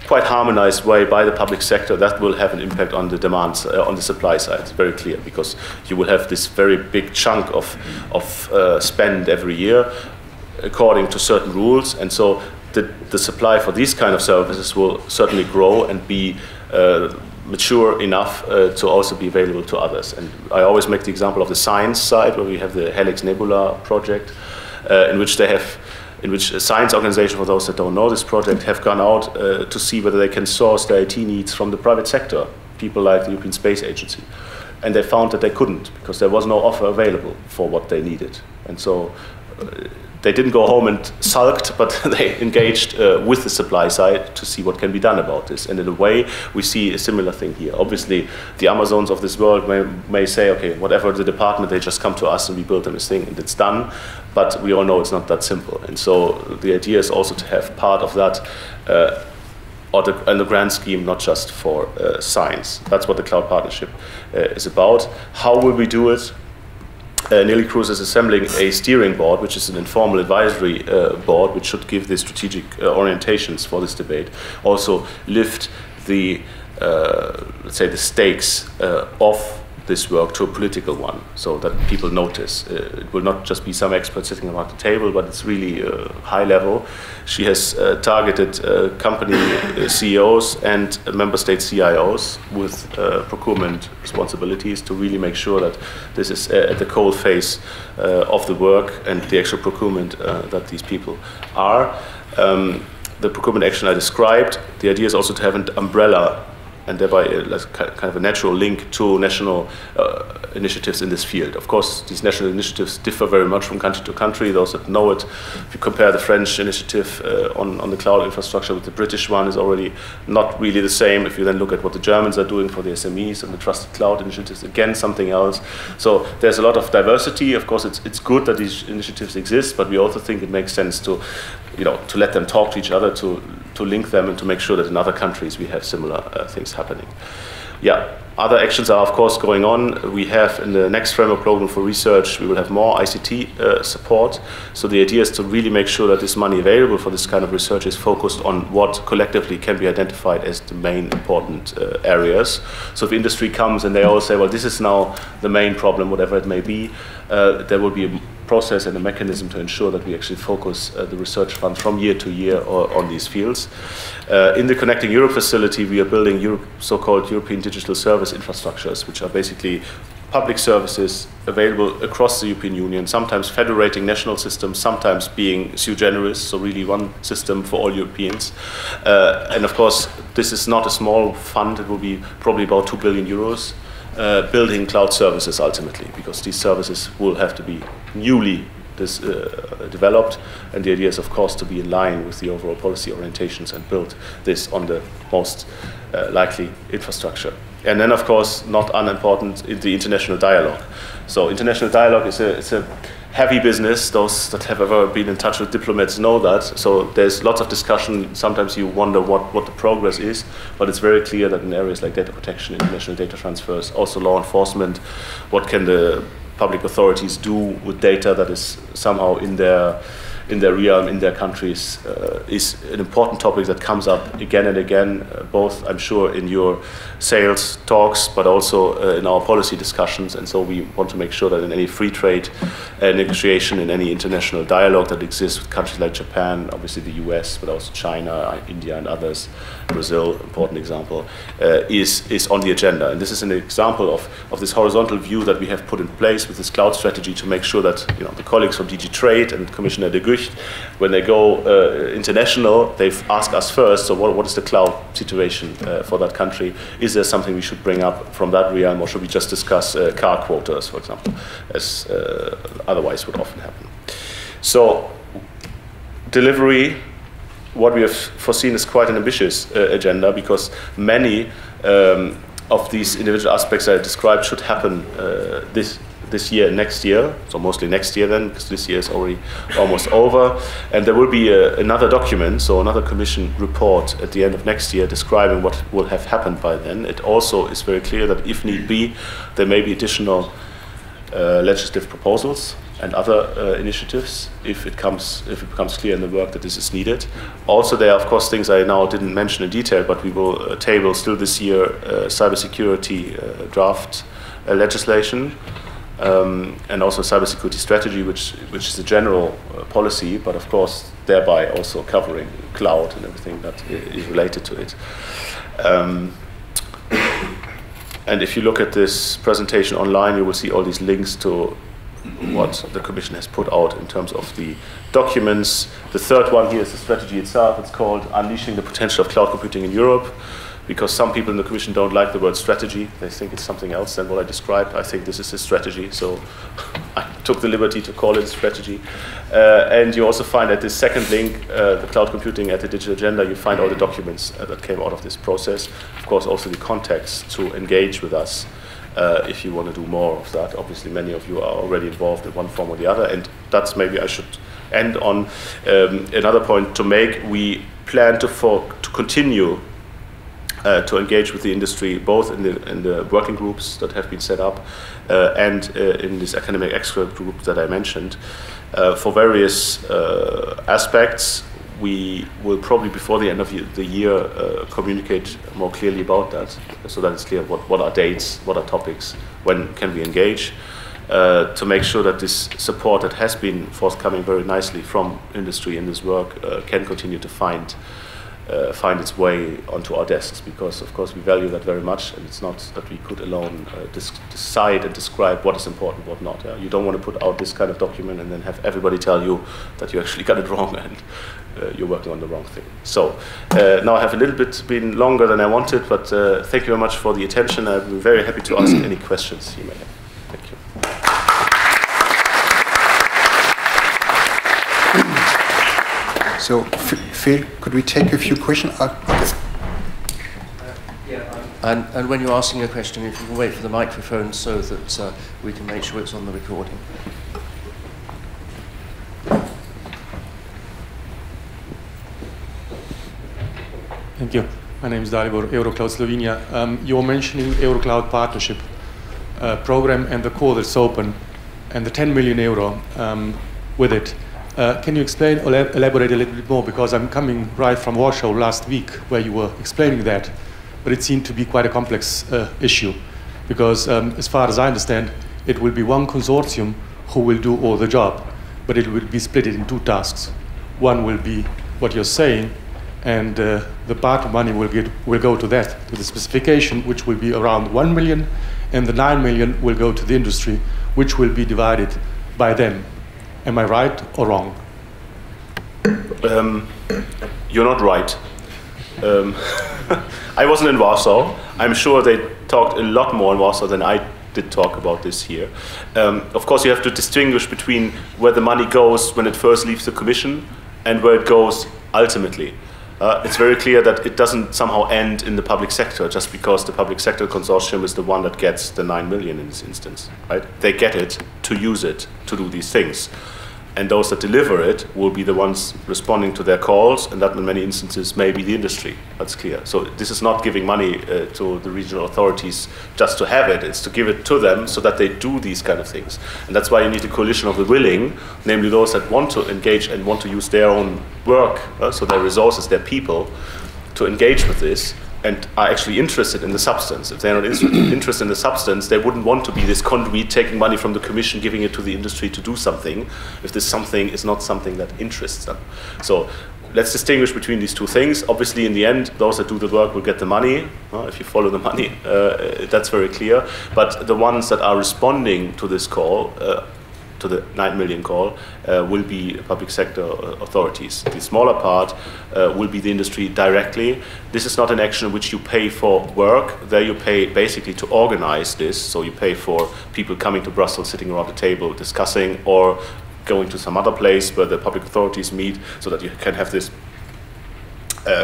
quite harmonized way by the public sector, that will have an impact on the demands, on the supply side. It's very clear, because you will have this very big chunk of spend every year according to certain rules. And so the supply for these kind of services will certainly grow and be mature enough to also be available to others. And I always make the example of the science side, where we have the Helix Nebula project, in which a science organization, for those that don't know this project, have gone out to see whether they can source their IT needs from the private sector, people like the European Space Agency. And they found that they couldn't, because there was no offer available for what they needed. And so they didn't go home and sulked, but they engaged with the supply side to see what can be done about this. And in a way, we see a similar thing here. Obviously, the Amazons of this world may say, okay, whatever the department, they just come to us and we build them this thing and it's done. But we all know it's not that simple. And so the idea is also to have part of that in the grand scheme, not just for science. That's what the cloud partnership is about. How will we do it? Neelie Kroes is assembling a steering board, which is an informal advisory board, which should give the strategic orientations for this debate. Also lift the, let's say, the stakes of this work to a political one, so that people notice. It will not just be some expert sitting around the table, but it's really high level. She has targeted company CEOs and member state CIOs with procurement responsibilities to really make sure that this is at the cold face of the work and the actual procurement that these people are. The procurement action I described, the idea is also to have an umbrella and thereby kind of a natural link to national initiatives in this field. Of course, these national initiatives differ very much from country to country. Those that know it, if you compare the French initiative on the cloud infrastructure with the British one, is already not really the same. If you then look at what the Germans are doing for the SMEs and the Trusted Cloud initiatives, again, something else. So there's a lot of diversity. Of course, it's good that these initiatives exist, but we also think it makes sense to, to let them talk to each other, to link them and to make sure that in other countries we have similar things happening. yeah, other actions are of course going on. We have in the next framework program for research, we will have more ICT support. So the idea is to really make sure that this money available for this kind of research is focused on what collectively can be identified as the main important areas. So if industry comes and they all say, well, this is now the main problem, whatever it may be, there will be a process and a mechanism to ensure that we actually focus the research fund from year to year on these fields. In the Connecting Europe facility, we are building so-called European digital service infrastructures, which are basically public services available across the European Union, sometimes federating national systems, sometimes being sui generis, so really one system for all Europeans. And of course, this is not a small fund. It will be probably about 2 billion euros. Building cloud services ultimately, because these services will have to be newly developed, and the idea is of course to be in line with the overall policy orientations and build this on the most likely infrastructure. And then of course, not unimportant, the international dialogue. So international dialogue is a heavy business. Those that have ever been in touch with diplomats know that. So there's lots of discussion. Sometimes you wonder what the progress is, but it's very clear that in areas like data protection, international data transfers, also law enforcement, what can the public authorities do with data that is somehow in their realm, in their countries, is an important topic that comes up again and again, both, I'm sure, in your sales talks, but also in our policy discussions. And so we want to make sure that in any free trade negotiation, in any international dialogue that exists with countries like Japan, obviously the US, but also China, India and others, Brazil, important example, is on the agenda. And this is an example of this horizontal view that we have put in place with this cloud strategy to make sure that the colleagues from DG Trade and Commissioner de Gucht, when they go international, they've asked us first, so what is the cloud situation for that country? Is there something we should bring up from that realm, or should we just discuss car quotas, for example, as otherwise would often happen? So, delivery, what we have foreseen is quite an ambitious agenda, because many of these individual aspects I described should happen this year and next year, so mostly next year then, because this year is already almost over. And there will be another document, so another Commission report at the end of next year describing what will have happened by then. It also is very clear that if need be, there may be additional legislative proposals and other initiatives if it becomes clear in the work that this is needed. Also, there are of course things I now didn't mention in detail, but we will table still this year cybersecurity draft legislation. And also cybersecurity strategy, which is a general policy, but of course thereby also covering cloud and everything that is related to it. And if you look at this presentation online, you will see all these links to what the Commission has put out in terms of the documents. The third one here is the strategy itself. It's called Unleashing the Potential of Cloud Computing in Europe, because some people in the Commission don't like the word strategy. They think it's something else than what I described. I think this is a strategy, so I took the liberty to call it a strategy. And you also find at this second link, the cloud computing at the digital agenda, you find all the documents that came out of this process. Of course, also the context to engage with us if you want to do more of that. Obviously, many of you are already involved in one form or the other, and that's maybe I should end on another point to make. We plan to continue to engage with the industry, both in the working groups that have been set up and in this academic expert group that I mentioned. For various aspects, we will probably before the end of the year communicate more clearly about that, so that it's clear what are dates, what are topics, when can we engage, to make sure that this support that has been forthcoming very nicely from industry in this work can continue to find its way onto our desks, because of course we value that very much, and it's not that we could alone decide and describe what is important, what not. Yeah? You don't want to put out this kind of document and then have everybody tell you that you actually got it wrong and you're working on the wrong thing. So now I have a little bit been longer than I wanted, but thank you very much for the attention. I'll be very happy to ask any questions you may have. Thank you. So, Phil, could we take a few questions? And when you're asking a question, if you can wait for the microphone so that we can make sure it's on the recording. Thank you. My name is Dalibor, Eurocloud Slovenia. You're mentioning Eurocloud partnership program and the call that's open and the 10 million euro with it. Can you explain or elaborate a little bit more? Because I'm coming right from Warsaw last week where you were explaining that, but it seemed to be quite a complex issue. Because as far as I understand, it will be one consortium who will do all the job, but it will be split in two tasks. One will be what you're saying, and the part of money will go to that, to the specification, which will be around 1 million, and the 9 million will go to the industry, which will be divided by them. Am I right or wrong? You're not right. I wasn't in Warsaw. I'm sure they talked a lot more in Warsaw than I did talk about this here. Of course, you have to distinguish between where the money goes when it first leaves the Commission and where it goes ultimately. It's very clear that it doesn't somehow end in the public sector just because the public sector consortium is the one that gets the 9 million in this instance, right? They get it to use it to do these things. And those that deliver it will be the ones responding to their calls, and that in many instances may be the industry. That's clear. So this is not giving money to the regional authorities just to have it. It's to give it to them so that they do these kind of things. And that's why you need a coalition of the willing, namely those that want to engage and want to use their own work, so their resources, their people, to engage with this, and are actually interested in the substance. If they're not interested in the substance, they wouldn't want to be this conduit taking money from the Commission, giving it to the industry to do something, if this something is not something that interests them. So let's distinguish between these two things. Obviously, in the end, those that do the work will get the money, if you follow the money, that's very clear. But the ones that are responding to this call, to the 9 million call, will be public sector authorities. The smaller part will be the industry directly. This is not an action in which you pay for work. There you pay basically to organize this. So you pay for people coming to Brussels, sitting around the table, discussing, or going to some other place where the public authorities meet so that you can have this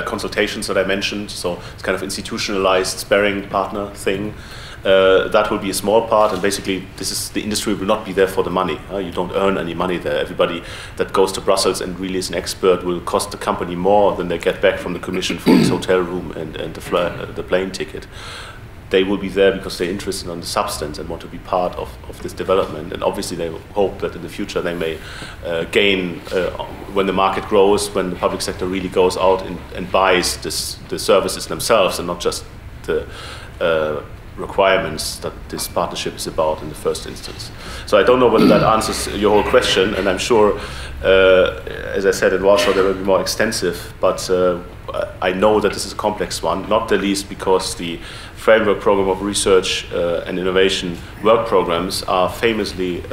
consultations that I mentioned. So it's kind of institutionalized sparring partner thing. That will be a small part, and basically this is, the industry will not be there for the money. You don't earn any money there. Everybody that goes to Brussels and really is an expert will cost the company more than they get back from the Commission for its hotel room and the plane ticket. They will be there because they're interested in the substance and want to be part of this development. And obviously they hope that in the future they may gain, when the market grows, when the public sector really goes out and buys the services themselves and not just the requirements that this partnership is about in the first instance. So I don't know whether that answers your whole question, and I'm sure, as I said, in Warsaw they will be more extensive, but I know that this is a complex one, not the least because the framework program of research and innovation work programs are famously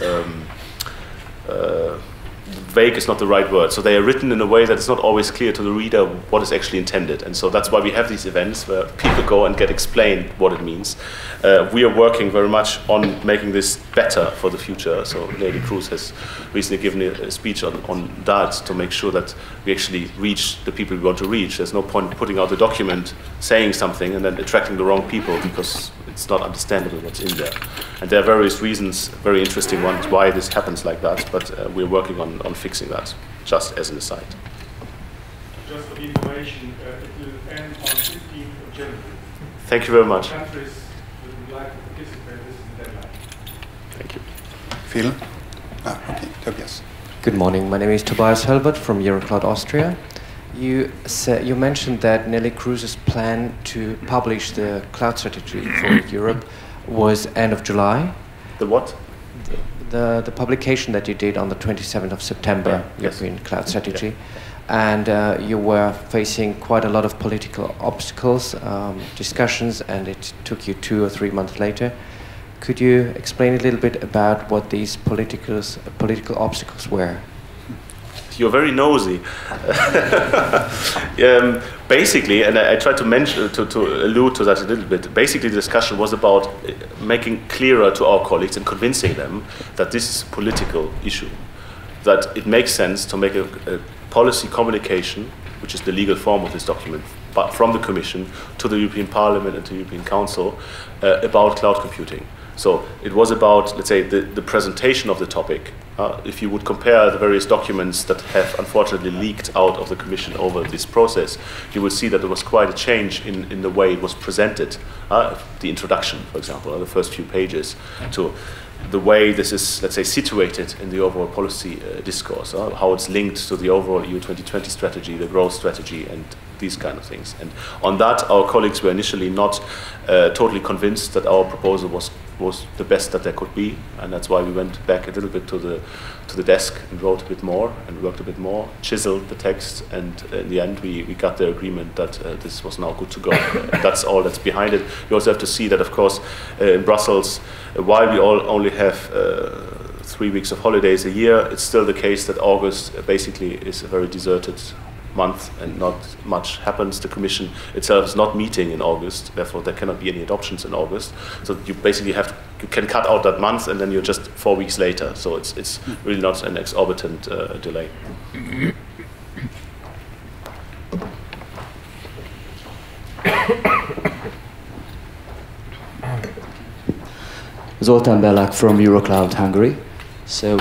vague is not the right word. So they are written in a way that it's not always clear to the reader what is actually intended. And so that's why we have these events where people go and get explained what it means. We are working very much on making this better for the future. So Lady Cruz has recently given a speech on that to make sure that we actually reach the people we want to reach. There's no point putting out a document saying something and then attracting the wrong people because it's not understandable what's in there. And there are various reasons, very interesting ones, why this happens like that, but we're working on fixing that, just as an aside. Just for the information, it will end on 15th of January. Thank you very much. Countries that would like to participate, this is the deadline. Thank you. Phil? Okay, Tobias. Good morning. My name is Tobias Helbert from Eurocloud Austria. You mentioned that Nelly Cruz's plan to publish the cloud strategy for Europe was end of July. The what? The publication that you did on the 27th of September, European Cloud Strategy. And you were facing quite a lot of political obstacles, discussions, and it took you 2 or 3 months later. Could you explain a little bit about what these political obstacles were? You're very nosy. Basically, and I tried to mention, to allude to that a little bit, basically the discussion was about making clearer to our colleagues and convincing them that this is a political issue, that it makes sense to make a policy communication, which is the legal form of this document, but from the Commission to the European Parliament and to the European Council about cloud computing. So it was about, let's say, the presentation of the topic. If you would compare the various documents that have unfortunately leaked out of the Commission over this process, you will see that there was quite a change in the way it was presented. The introduction, for example, the first few pages, to the way this is, let's say, situated in the overall policy discourse, how it's linked to the overall EU 2020 strategy, the growth strategy, and these kind of things. And on that, our colleagues were initially not totally convinced that our proposal was the best that there could be, and that's why we went back a little bit to the desk and wrote a bit more and worked a bit more, chiseled the text, and in the end we got the agreement that this was now good to go. That's all that's behind it. You also have to see that, of course, in Brussels, while we all only have 3 weeks of holidays a year, it's still the case that August basically is a very deserted month and not much happens. The Commission itself is not meeting in August, therefore there cannot be any adoptions in August. So you basically you can cut out that month and then you're just 4 weeks later. So it's really not an exorbitant delay. Zoltán Bellák from Eurocloud Hungary. So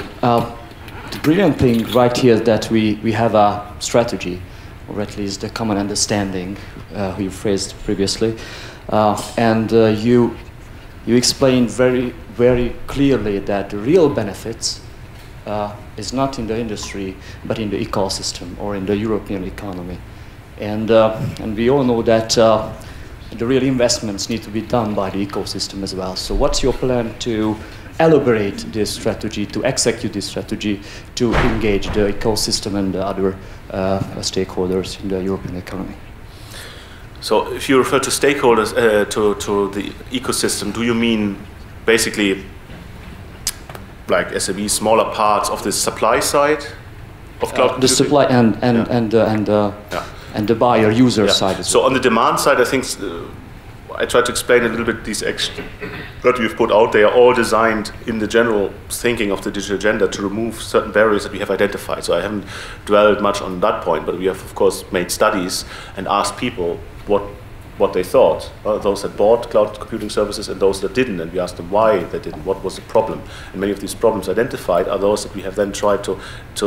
the brilliant thing right here is that we have a strategy, or at least a common understanding, you phrased previously, and you explained very clearly that the real benefits is not in the industry, but in the ecosystem or in the European economy, and we all know that the real investments need to be done by the ecosystem as well. So what's your plan to elaborate this strategy, to execute this strategy, to engage the ecosystem and the other stakeholders in the European economy? So if you refer to stakeholders, to the ecosystem, do you mean basically like SME, smaller parts of the supply side of cloud computing? The supply and the buyer user side as well. So on the demand side, I think I tried to explain a little bit these actions that we've put out. They are all designed in the general thinking of the digital agenda to remove certain barriers that we have identified. So I haven't dwelled much on that point, but we have, of course, made studies and asked people what they thought, those that bought cloud computing services and those that didn't, and we asked them why they didn't, what was the problem. And many of these problems identified are those that we have then tried to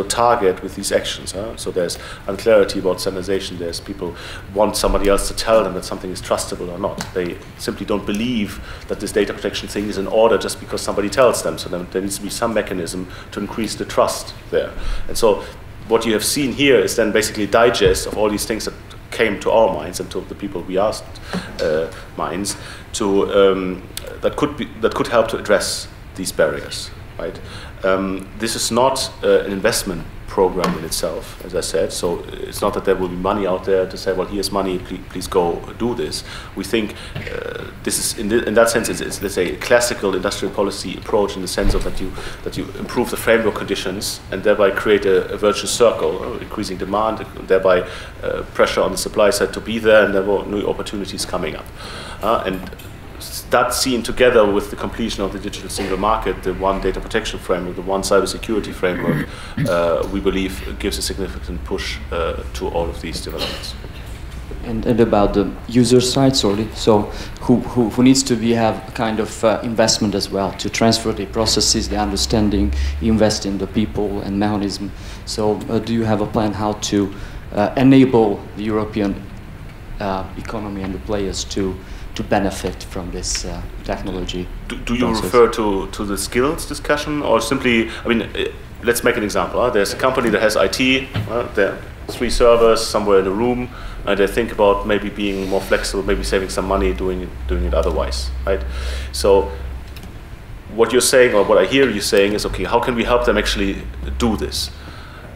target with these actions. So there's unclarity about standardization, there's people want somebody else to tell them that something is trustable or not. They simply don't believe that this data protection thing is in order just because somebody tells them, so then there needs to be some mechanism to increase the trust there. And so what you have seen here is then basically a digest of all these things that came to our minds and to the people we asked minds to that could help to address these barriers, right? This is not an investment program in itself, as I said, so it's not that there will be money out there to say, well, here's money, please go do this. We think this is, in that sense, it's let's say a classical industrial policy approach in the sense of that you improve the framework conditions and thereby create a virtuous circle, increasing demand, thereby pressure on the supply side to be there, and there were new opportunities coming up. And that seen together with the completion of the digital single market, the one data protection framework, the one cybersecurity framework, we believe gives a significant push to all of these developments. And about the user side, sorry, so who needs to have a kind of investment as well to transfer the processes, the understanding, invest in the people and mechanism. So do you have a plan how to enable the European economy and the players to benefit from this technology? Do you refer to the skills discussion, or simply, I mean, let's make an example. There's a company that has IT, there are 3 servers somewhere in a room, and they think about maybe being more flexible, maybe saving some money doing it otherwise, right? So what you're saying, or what I hear you saying is, okay, how can we help them actually do this?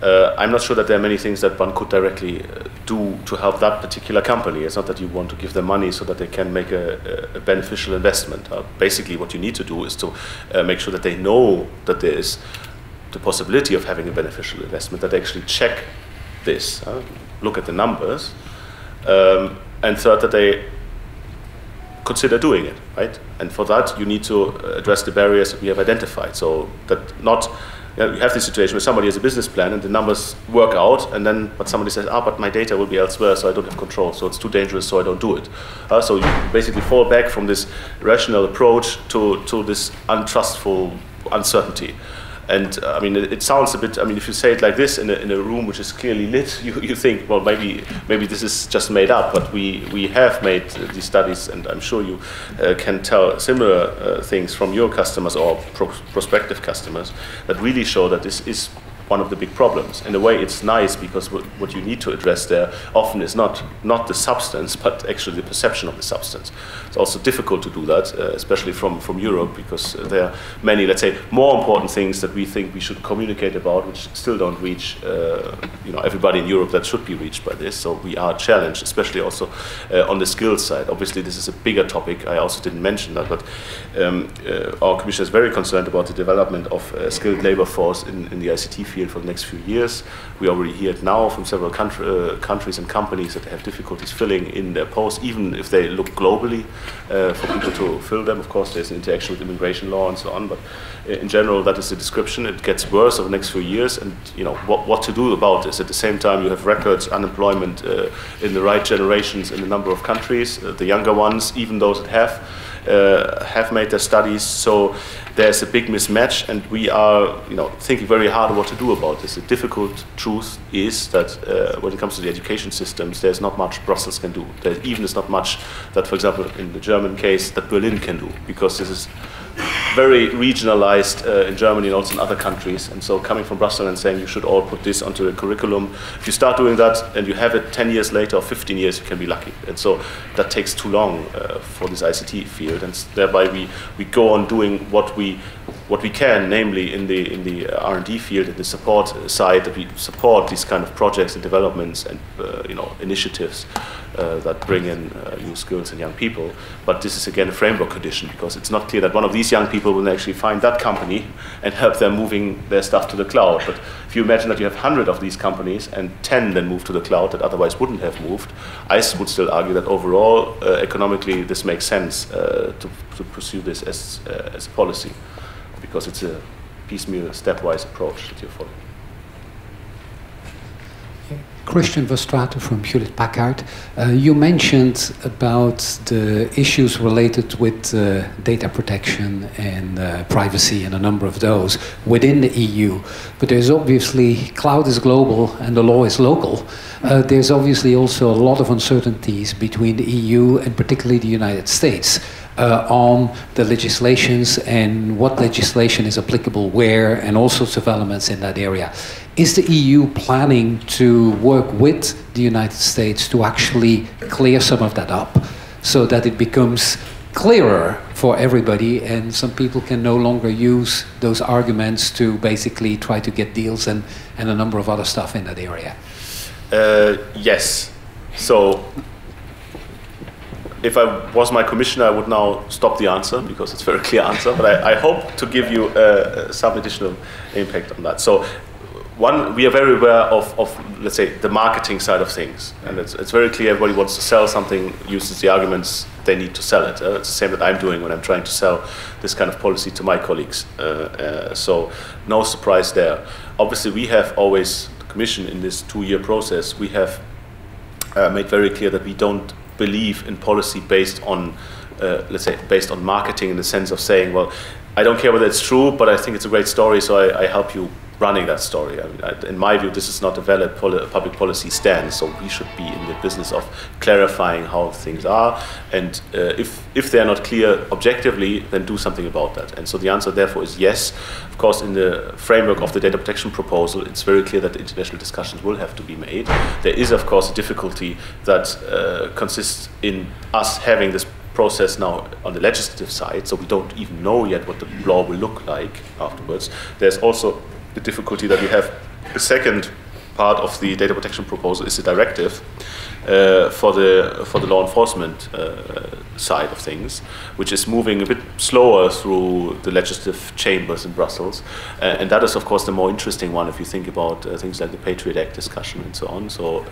I'm not sure that there are many things that one could directly do to help that particular company. It's not that you want to give them money so that they can make a beneficial investment. Basically, what you need to do is to make sure that they know that there is the possibility of having a beneficial investment, that they actually check this, look at the numbers, and third, that they consider doing it, right? And for that, you need to address the barriers that we have identified. So that not you have this situation where somebody has a business plan and the numbers work out, and then but somebody says, but my data will be elsewhere, so I don't have control, so it's too dangerous, so I don't do it. So you basically fall back from this rational approach to this untrustful uncertainty. And I mean, it sounds a bit, I mean, if you say it like this in a room which is clearly lit, you think, well, maybe this is just made up, but we have made these studies, and I'm sure you can tell similar things from your customers or prospective customers that really show that this is one of the big problems. In a way, it's nice because what you need to address there often is not the substance, but actually the perception of the substance. It's also difficult to do that, especially from Europe, because there are many, let's say, more important things that we think we should communicate about, which still don't reach everybody in Europe that should be reached by this. So we are challenged, especially also on the skills side. Obviously, this is a bigger topic. I also didn't mention that, but our Commission is very concerned about the development of skilled labor force in the ICT field for the next few years. We already hear it now from several countries and companies that have difficulties filling in their posts, even if they look globally for people to fill them. Of course, there's an interaction with immigration law and so on, but in general, that is the description. It gets worse over the next few years, and what to do about this. At the same time, you have records unemployment in the right generations in a number of countries, the younger ones, even those that have made their studies. So there's a big mismatch, and we are thinking very hard what to do about this. The difficult truth is that when it comes to the education systems, there's not much Brussels can do. There even is not much that, for example, in the German case, that Berlin can do, because this is very regionalized in Germany and also in other countries. And so coming from Brussels and saying you should all put this onto the curriculum, if you start doing that and you have it 10 years later or 15 years, you can be lucky. And so that takes too long for this ICT field, and thereby we go on doing what we can, namely in the R&D field, in the support side, that we support these kind of projects and developments and initiatives that bring in new skills and young people. But this is again a framework condition, because it's not clear that one of these young people will actually find that company and help them moving their stuff to the cloud. But if you imagine that you have 100 of these companies and 10 then move to the cloud that otherwise wouldn't have moved, I would still argue that overall, economically, this makes sense to pursue this as a policy, because it's a piecemeal, stepwise approach that you're following. Christian Verstraeten from Hewlett Packard. You mentioned about the issues related with data protection and privacy and a number of those within the EU. But there's obviously, cloud is global and the law is local. There's obviously also a lot of uncertainties between the EU and particularly the United States on the legislations and what legislation is applicable where, and all sorts of elements in that area. Is the EU planning to work with the United States to actually clear some of that up so that it becomes clearer for everybody and some people can no longer use those arguments to basically try to get deals and a number of other stuff in that area? Yes. So if I was my commissioner, I would now stop the answer, because it's a very clear answer, but I hope to give you some additional impact on that. So one, we are very aware of, let's say, the marketing side of things. And it's very clear everybody wants to sell something, uses the arguments they need to sell it. It's the same that I'm doing when I'm trying to sell this kind of policy to my colleagues. So no surprise there. Obviously, we have always, the Commission in this 2-year process, we have made very clear that we don't believe in policy based on, let's say, based on marketing, in the sense of saying, well, I don't care whether it's true, but I think it's a great story, so I help you running that story. I mean, in my view, this is not a valid public policy stance, so we should be in the business of clarifying how things are, and if they are not clear objectively, then do something about that. And so the answer, therefore, is yes. Of course, in the framework of the data protection proposal, it's very clear that international discussions will have to be made. There is, of course, a difficulty that consists in us having this process now on the legislative side, so we don't even know yet what the law will look like afterwards. There's also the difficulty that we have the second part of the data protection proposal is the directive, for the law enforcement side of things, which is moving a bit slower through the legislative chambers in Brussels, and that is of course the more interesting one if you think about things like the Patriot Act discussion and so on. So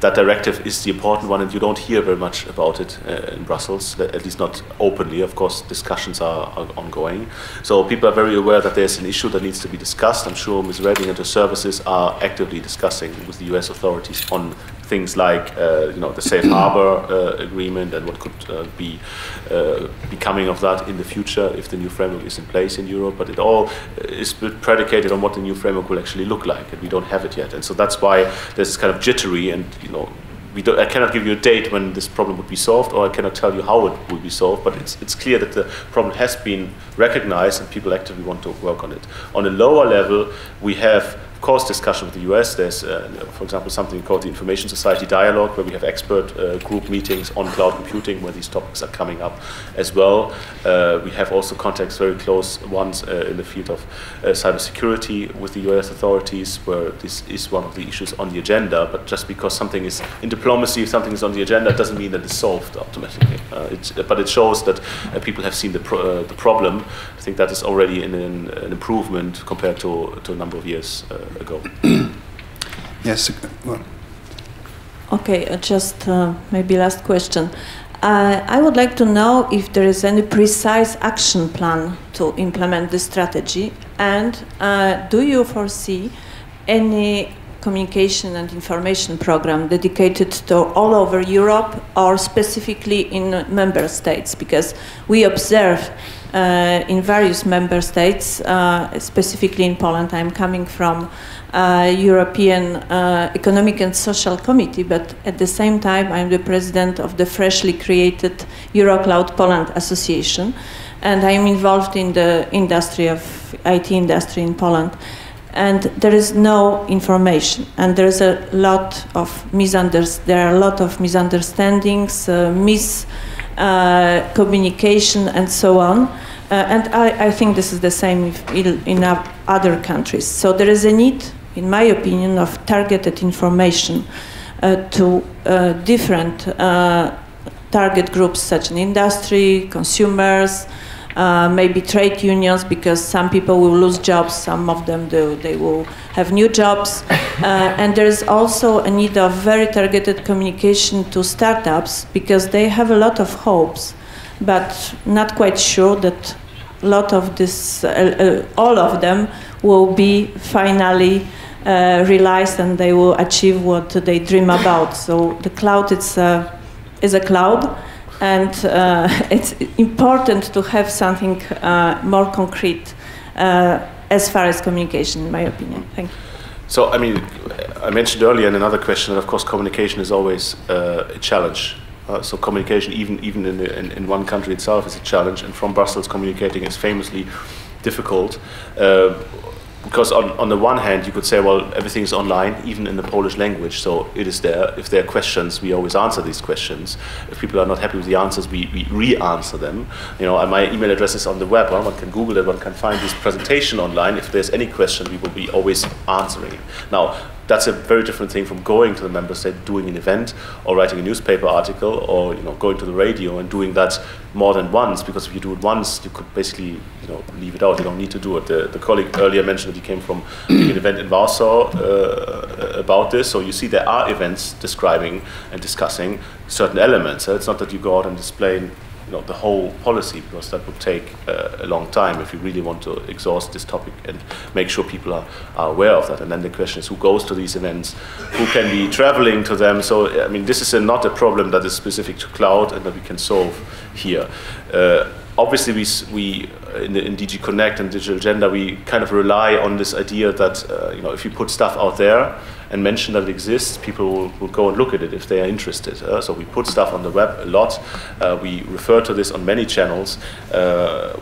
that directive is the important one, and you don't hear very much about it in Brussels, at least not openly. Of course, discussions are ongoing, so people are very aware that there's an issue that needs to be discussed. I'm sure Ms. Reding and her services are actively discussing with the US authorities on things like the safe harbor agreement and what could be coming of that in the future if the new framework is in place in Europe. But it all is predicated on what the new framework will actually look like, and we don't have it yet. And so that's why there's this kind of jittery, and I cannot give you a date when this problem would be solved, or I cannot tell you how it will be solved, but it's clear that the problem has been recognized and people actively want to work on it. On a lower level, we have course discussion with the US. There's, for example, something called the Information Society Dialogue, where we have expert group meetings on cloud computing, where these topics are coming up as well. We have also contacts, very close ones, in the field of cybersecurity with the US authorities, where this is one of the issues on the agenda. But just because something is in diplomacy, if something is on the agenda, it doesn't mean that it's solved automatically. But it shows that people have seen the problem. I think that is already an improvement compared to a number of years ago. Yes. Well. Okay, just maybe last question. I would like to know if there is any precise action plan to implement this strategy, and do you foresee any communication and information program dedicated to all over Europe or specifically in member states? Because we observe in various member states, specifically in Poland. I'm coming from European Economic and Social Committee, but at the same time I'm the president of the freshly created Eurocloud Poland Association, and I'm involved in the industry of IT industry in Poland. And there is no information, and there is a lot of misunderstandings, miscommunication, and so on. And I think this is the same in other countries. So there is a need, in my opinion, of targeted information to different target groups, such as industry, consumers, maybe trade unions, because some people will lose jobs, some of them they will have new jobs. And there is also a need of very targeted communication to startups, because they have a lot of hopes, but not quite sure that a lot of this, all of them will be finally realized and they will achieve what they dream about. So the cloud is a cloud, and it's important to have something more concrete as far as communication, in my opinion. Thank you. So, I mean, I mentioned earlier in another question that, of course, communication is always a challenge. So communication, even in one country itself, is a challenge, and from Brussels communicating is famously difficult. Because on the one hand, you could say, well, everything is online, even in the Polish language, so it is there. If there are questions, we always answer these questions. If people are not happy with the answers, we re-answer them. And my email address is on the web. One can Google it, one can find this presentation online. If there's any question, we will be always answering it. Now, that's a very different thing from going to the member state, doing an event, or writing a newspaper article, or going to the radio and doing that more than once. Because if you do it once, you could basically leave it out. You don't need to do it. The colleague earlier mentioned that he came from an event in Warsaw about this. So you see, there are events describing and discussing certain elements. It's not that you go out and display the whole policy, because that would take a long time if you really want to exhaust this topic and make sure people are aware of that. And then the question is, who goes to these events, who can be traveling to them? So, I mean, this is not a problem that is specific to cloud and that we can solve here. Obviously, we in DG Connect and Digital Agenda, we kind of rely on this idea that if you put stuff out there and mention that it exists, people will go and look at it if they are interested. So we put stuff on the web a lot. We refer to this on many channels.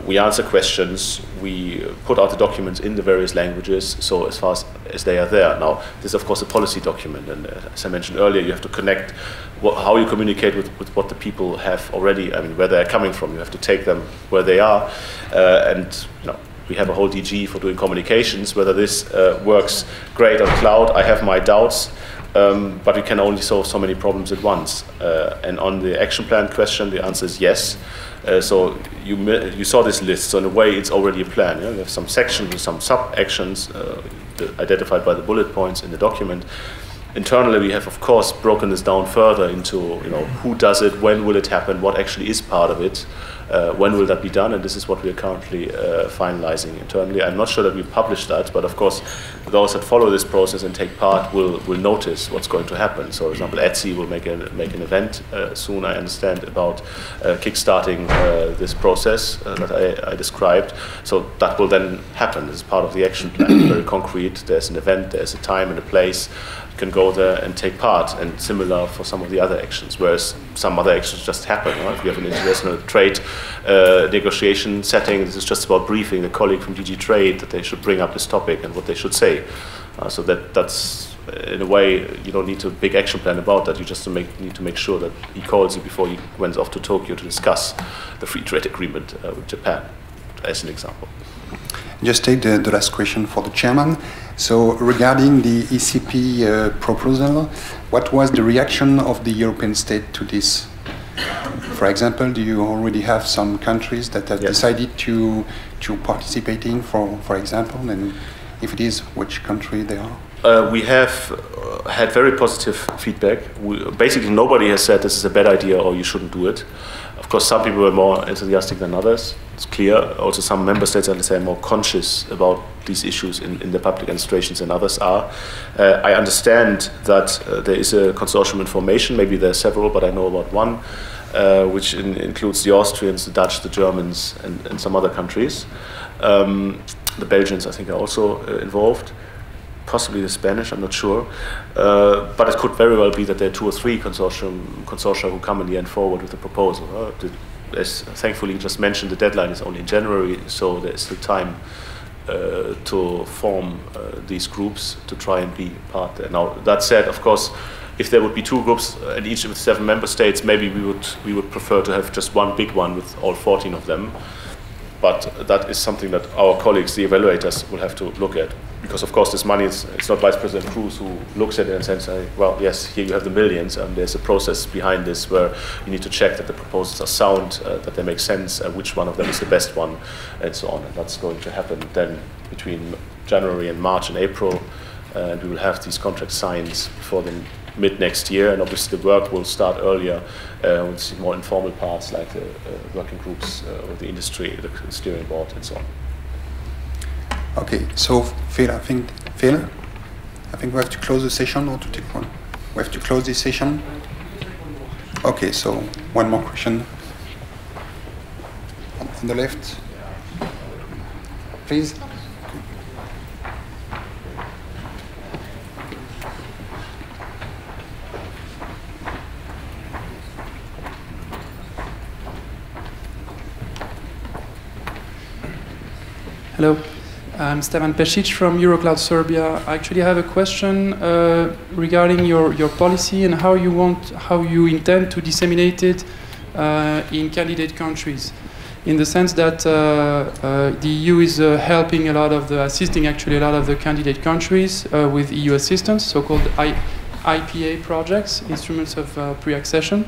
We answer questions. We put out the documents in the various languages, so as far as they are there. Now, this is, of course, a policy document, and as I mentioned earlier, you have to connect how you communicate with what the people have already, I mean, where they're coming from. You have to take them where they are, and we have a whole DG for doing communications. Whether this works great on cloud, I have my doubts. but we can only solve so many problems at once. And on the action plan question, the answer is yes. So you saw this list, so in a way it's already a plan. Yeah? We have some sections with some sub-actions identified by the bullet points in the document. Internally, we have, of course, broken this down further into, who does it, when will it happen, what actually is part of it, when will that be done, and this is what we are currently finalizing internally. I'm not sure that we publish that, but of course, those that follow this process and take part will notice what's going to happen. So, for example, Etsy will make an event soon, I understand, about kickstarting this process that I described. So that will then happen as part of the action plan, very concrete. There's an event, there's a time and a place. Can go there and take part, and similar for some of the other actions, whereas some other actions just happen. Right? If we have an international trade negotiation setting, this is just about briefing the colleague from DG Trade that they should bring up this topic and what they should say. So that's, in a way, you don't need a big action plan about that. You just need to make sure that he calls you before he went off to Tokyo to discuss the free trade agreement with Japan, as an example. Just take the last question for the chairman. So regarding the ECP proposal, what was the reaction of the European state to this? For example, do you already have some countries that have decided to participate in, for example, and if it is, which country they are? We have had very positive feedback. Basically, nobody has said this is a bad idea or you shouldn't do it. Of course, some people were more enthusiastic than others. It's clear. Also, some member states are, let's say, more conscious about these issues in the public administrations than others are. I understand that there is a consortium in formation. Maybe there are several, but I know about one, which includes the Austrians, the Dutch, the Germans, and some other countries. The Belgians, I think, are also involved. Possibly the Spanish, I'm not sure. But it could very well be that there are 2 or 3 consortia who come in the end forward with the proposal. As thankfully you just mentioned, the deadline is only in January, so there is still time to form these groups to try and be part there. Now, that said, of course, if there would be 2 groups and each with 7 member states, maybe we would prefer to have just one big one with all 14 of them. But that is something that our colleagues, the evaluators, will have to look at. Because, of course, this money, it's not Vice President Cruz who looks at it and says, well, yes, here you have the millions. There's a process behind this where you need to check that the proposals are sound, that they make sense, which one of them is the best one, and so on. And that's going to happen then between January and March and April. And we will have these contracts signed before the mid next year. And obviously the work will start earlier with more informal parts like the working groups with the industry, the steering board, and so on. Okay, so Phil, I think we have to close the session or to take one. We have to close this session. Okay, so one more question on the left, please. Hello. I'm Stevan Pesic from Eurocloud Serbia. I actually have a question regarding your policy and how you intend to disseminate it in candidate countries. In the sense that the EU is helping assisting actually a lot of the candidate countries with EU assistance, so-called IPA projects, instruments of pre-accession.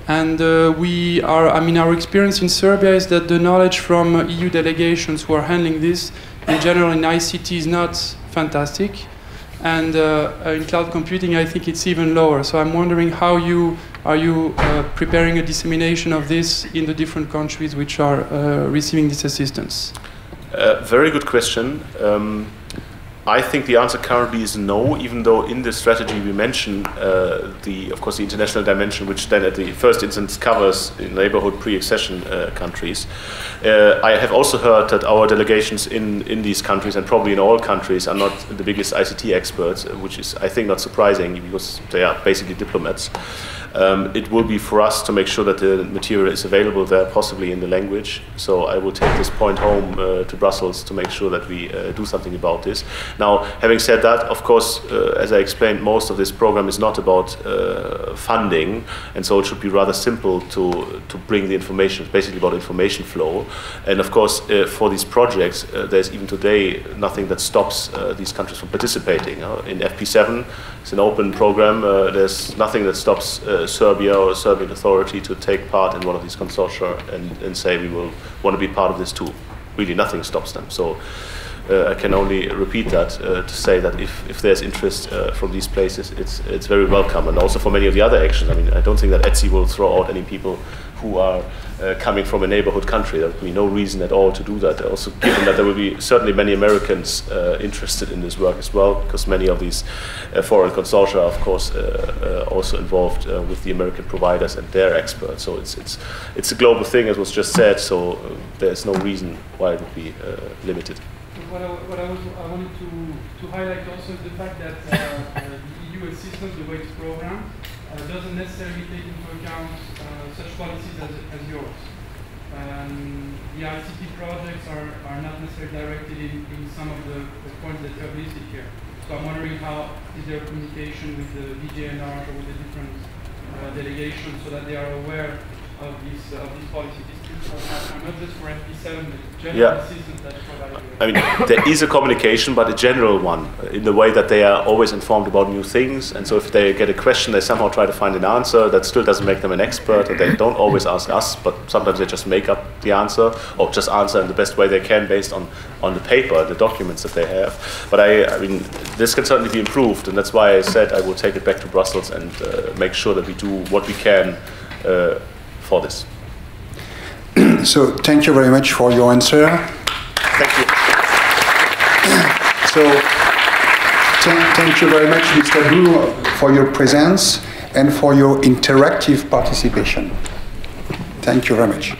And our experience in Serbia is that the knowledge from EU delegations who are handling this, in general in ICT, is not fantastic. And in cloud computing, I think it's even lower. So I'm wondering how are you preparing a dissemination of this in the different countries which are receiving this assistance? Very good question. I think the answer currently is no, even though in the strategy we mention of course, the international dimension, which then at the first instance covers in neighborhood pre-accession countries. I have also heard that our delegations in these countries, and probably in all countries, are not the biggest ICT experts, which is, I think, not surprising because they are basically diplomats. It will be for us to make sure that the material is available there, possibly in the language. So I will take this point home to Brussels to make sure that we do something about this. Now, having said that, of course, as I explained, most of this program is not about funding, and so it should be rather simple to bring the information. It's basically about information flow. And of course, for these projects, there's even today nothing that stops these countries from participating. In FP7, it's an open program. There's nothing that stops Serbia or a Serbian authority to take part in one of these consortia and say we will want to be part of this too. Really, nothing stops them. So I can only repeat that to say that if there's interest from these places, it's very welcome. And also for many of the other actions. I mean, I don't think that ETSI will throw out any people who are coming from a neighborhood country. There would be no reason at all to do that. Also, given that there will be certainly many Americans interested in this work as well, because many of these foreign consortia are, of course, also involved with the American providers and their experts. So it's a global thing, as was just said. So there's no reason why it would be limited. What I wanted to highlight also is the fact that the EU assistance, the WAITS program, doesn't necessarily take into account such policies as yours. The ICT projects are not necessarily directed in some of the points that you have listed here. So I'm wondering how is there communication with the DGNR or with the different delegations so that they are aware of these policies. Not just for FP7, but general assistance that's provided. I mean, there is a communication, but a general one, in the way that they are always informed about new things. And so if they get a question, they somehow try to find an answer. That still doesn't make them an expert, and they don't always ask us, but sometimes they just make up the answer, or just answer in the best way they can based on the paper, the documents that they have. But I mean, this can certainly be improved, and that's why I said I will take it back to Brussels and make sure that we do what we can for this. So thank you very much for your answer. Thank you. So thank you very much, Mr. Buhr, for your presence and for your interactive participation. Thank you very much.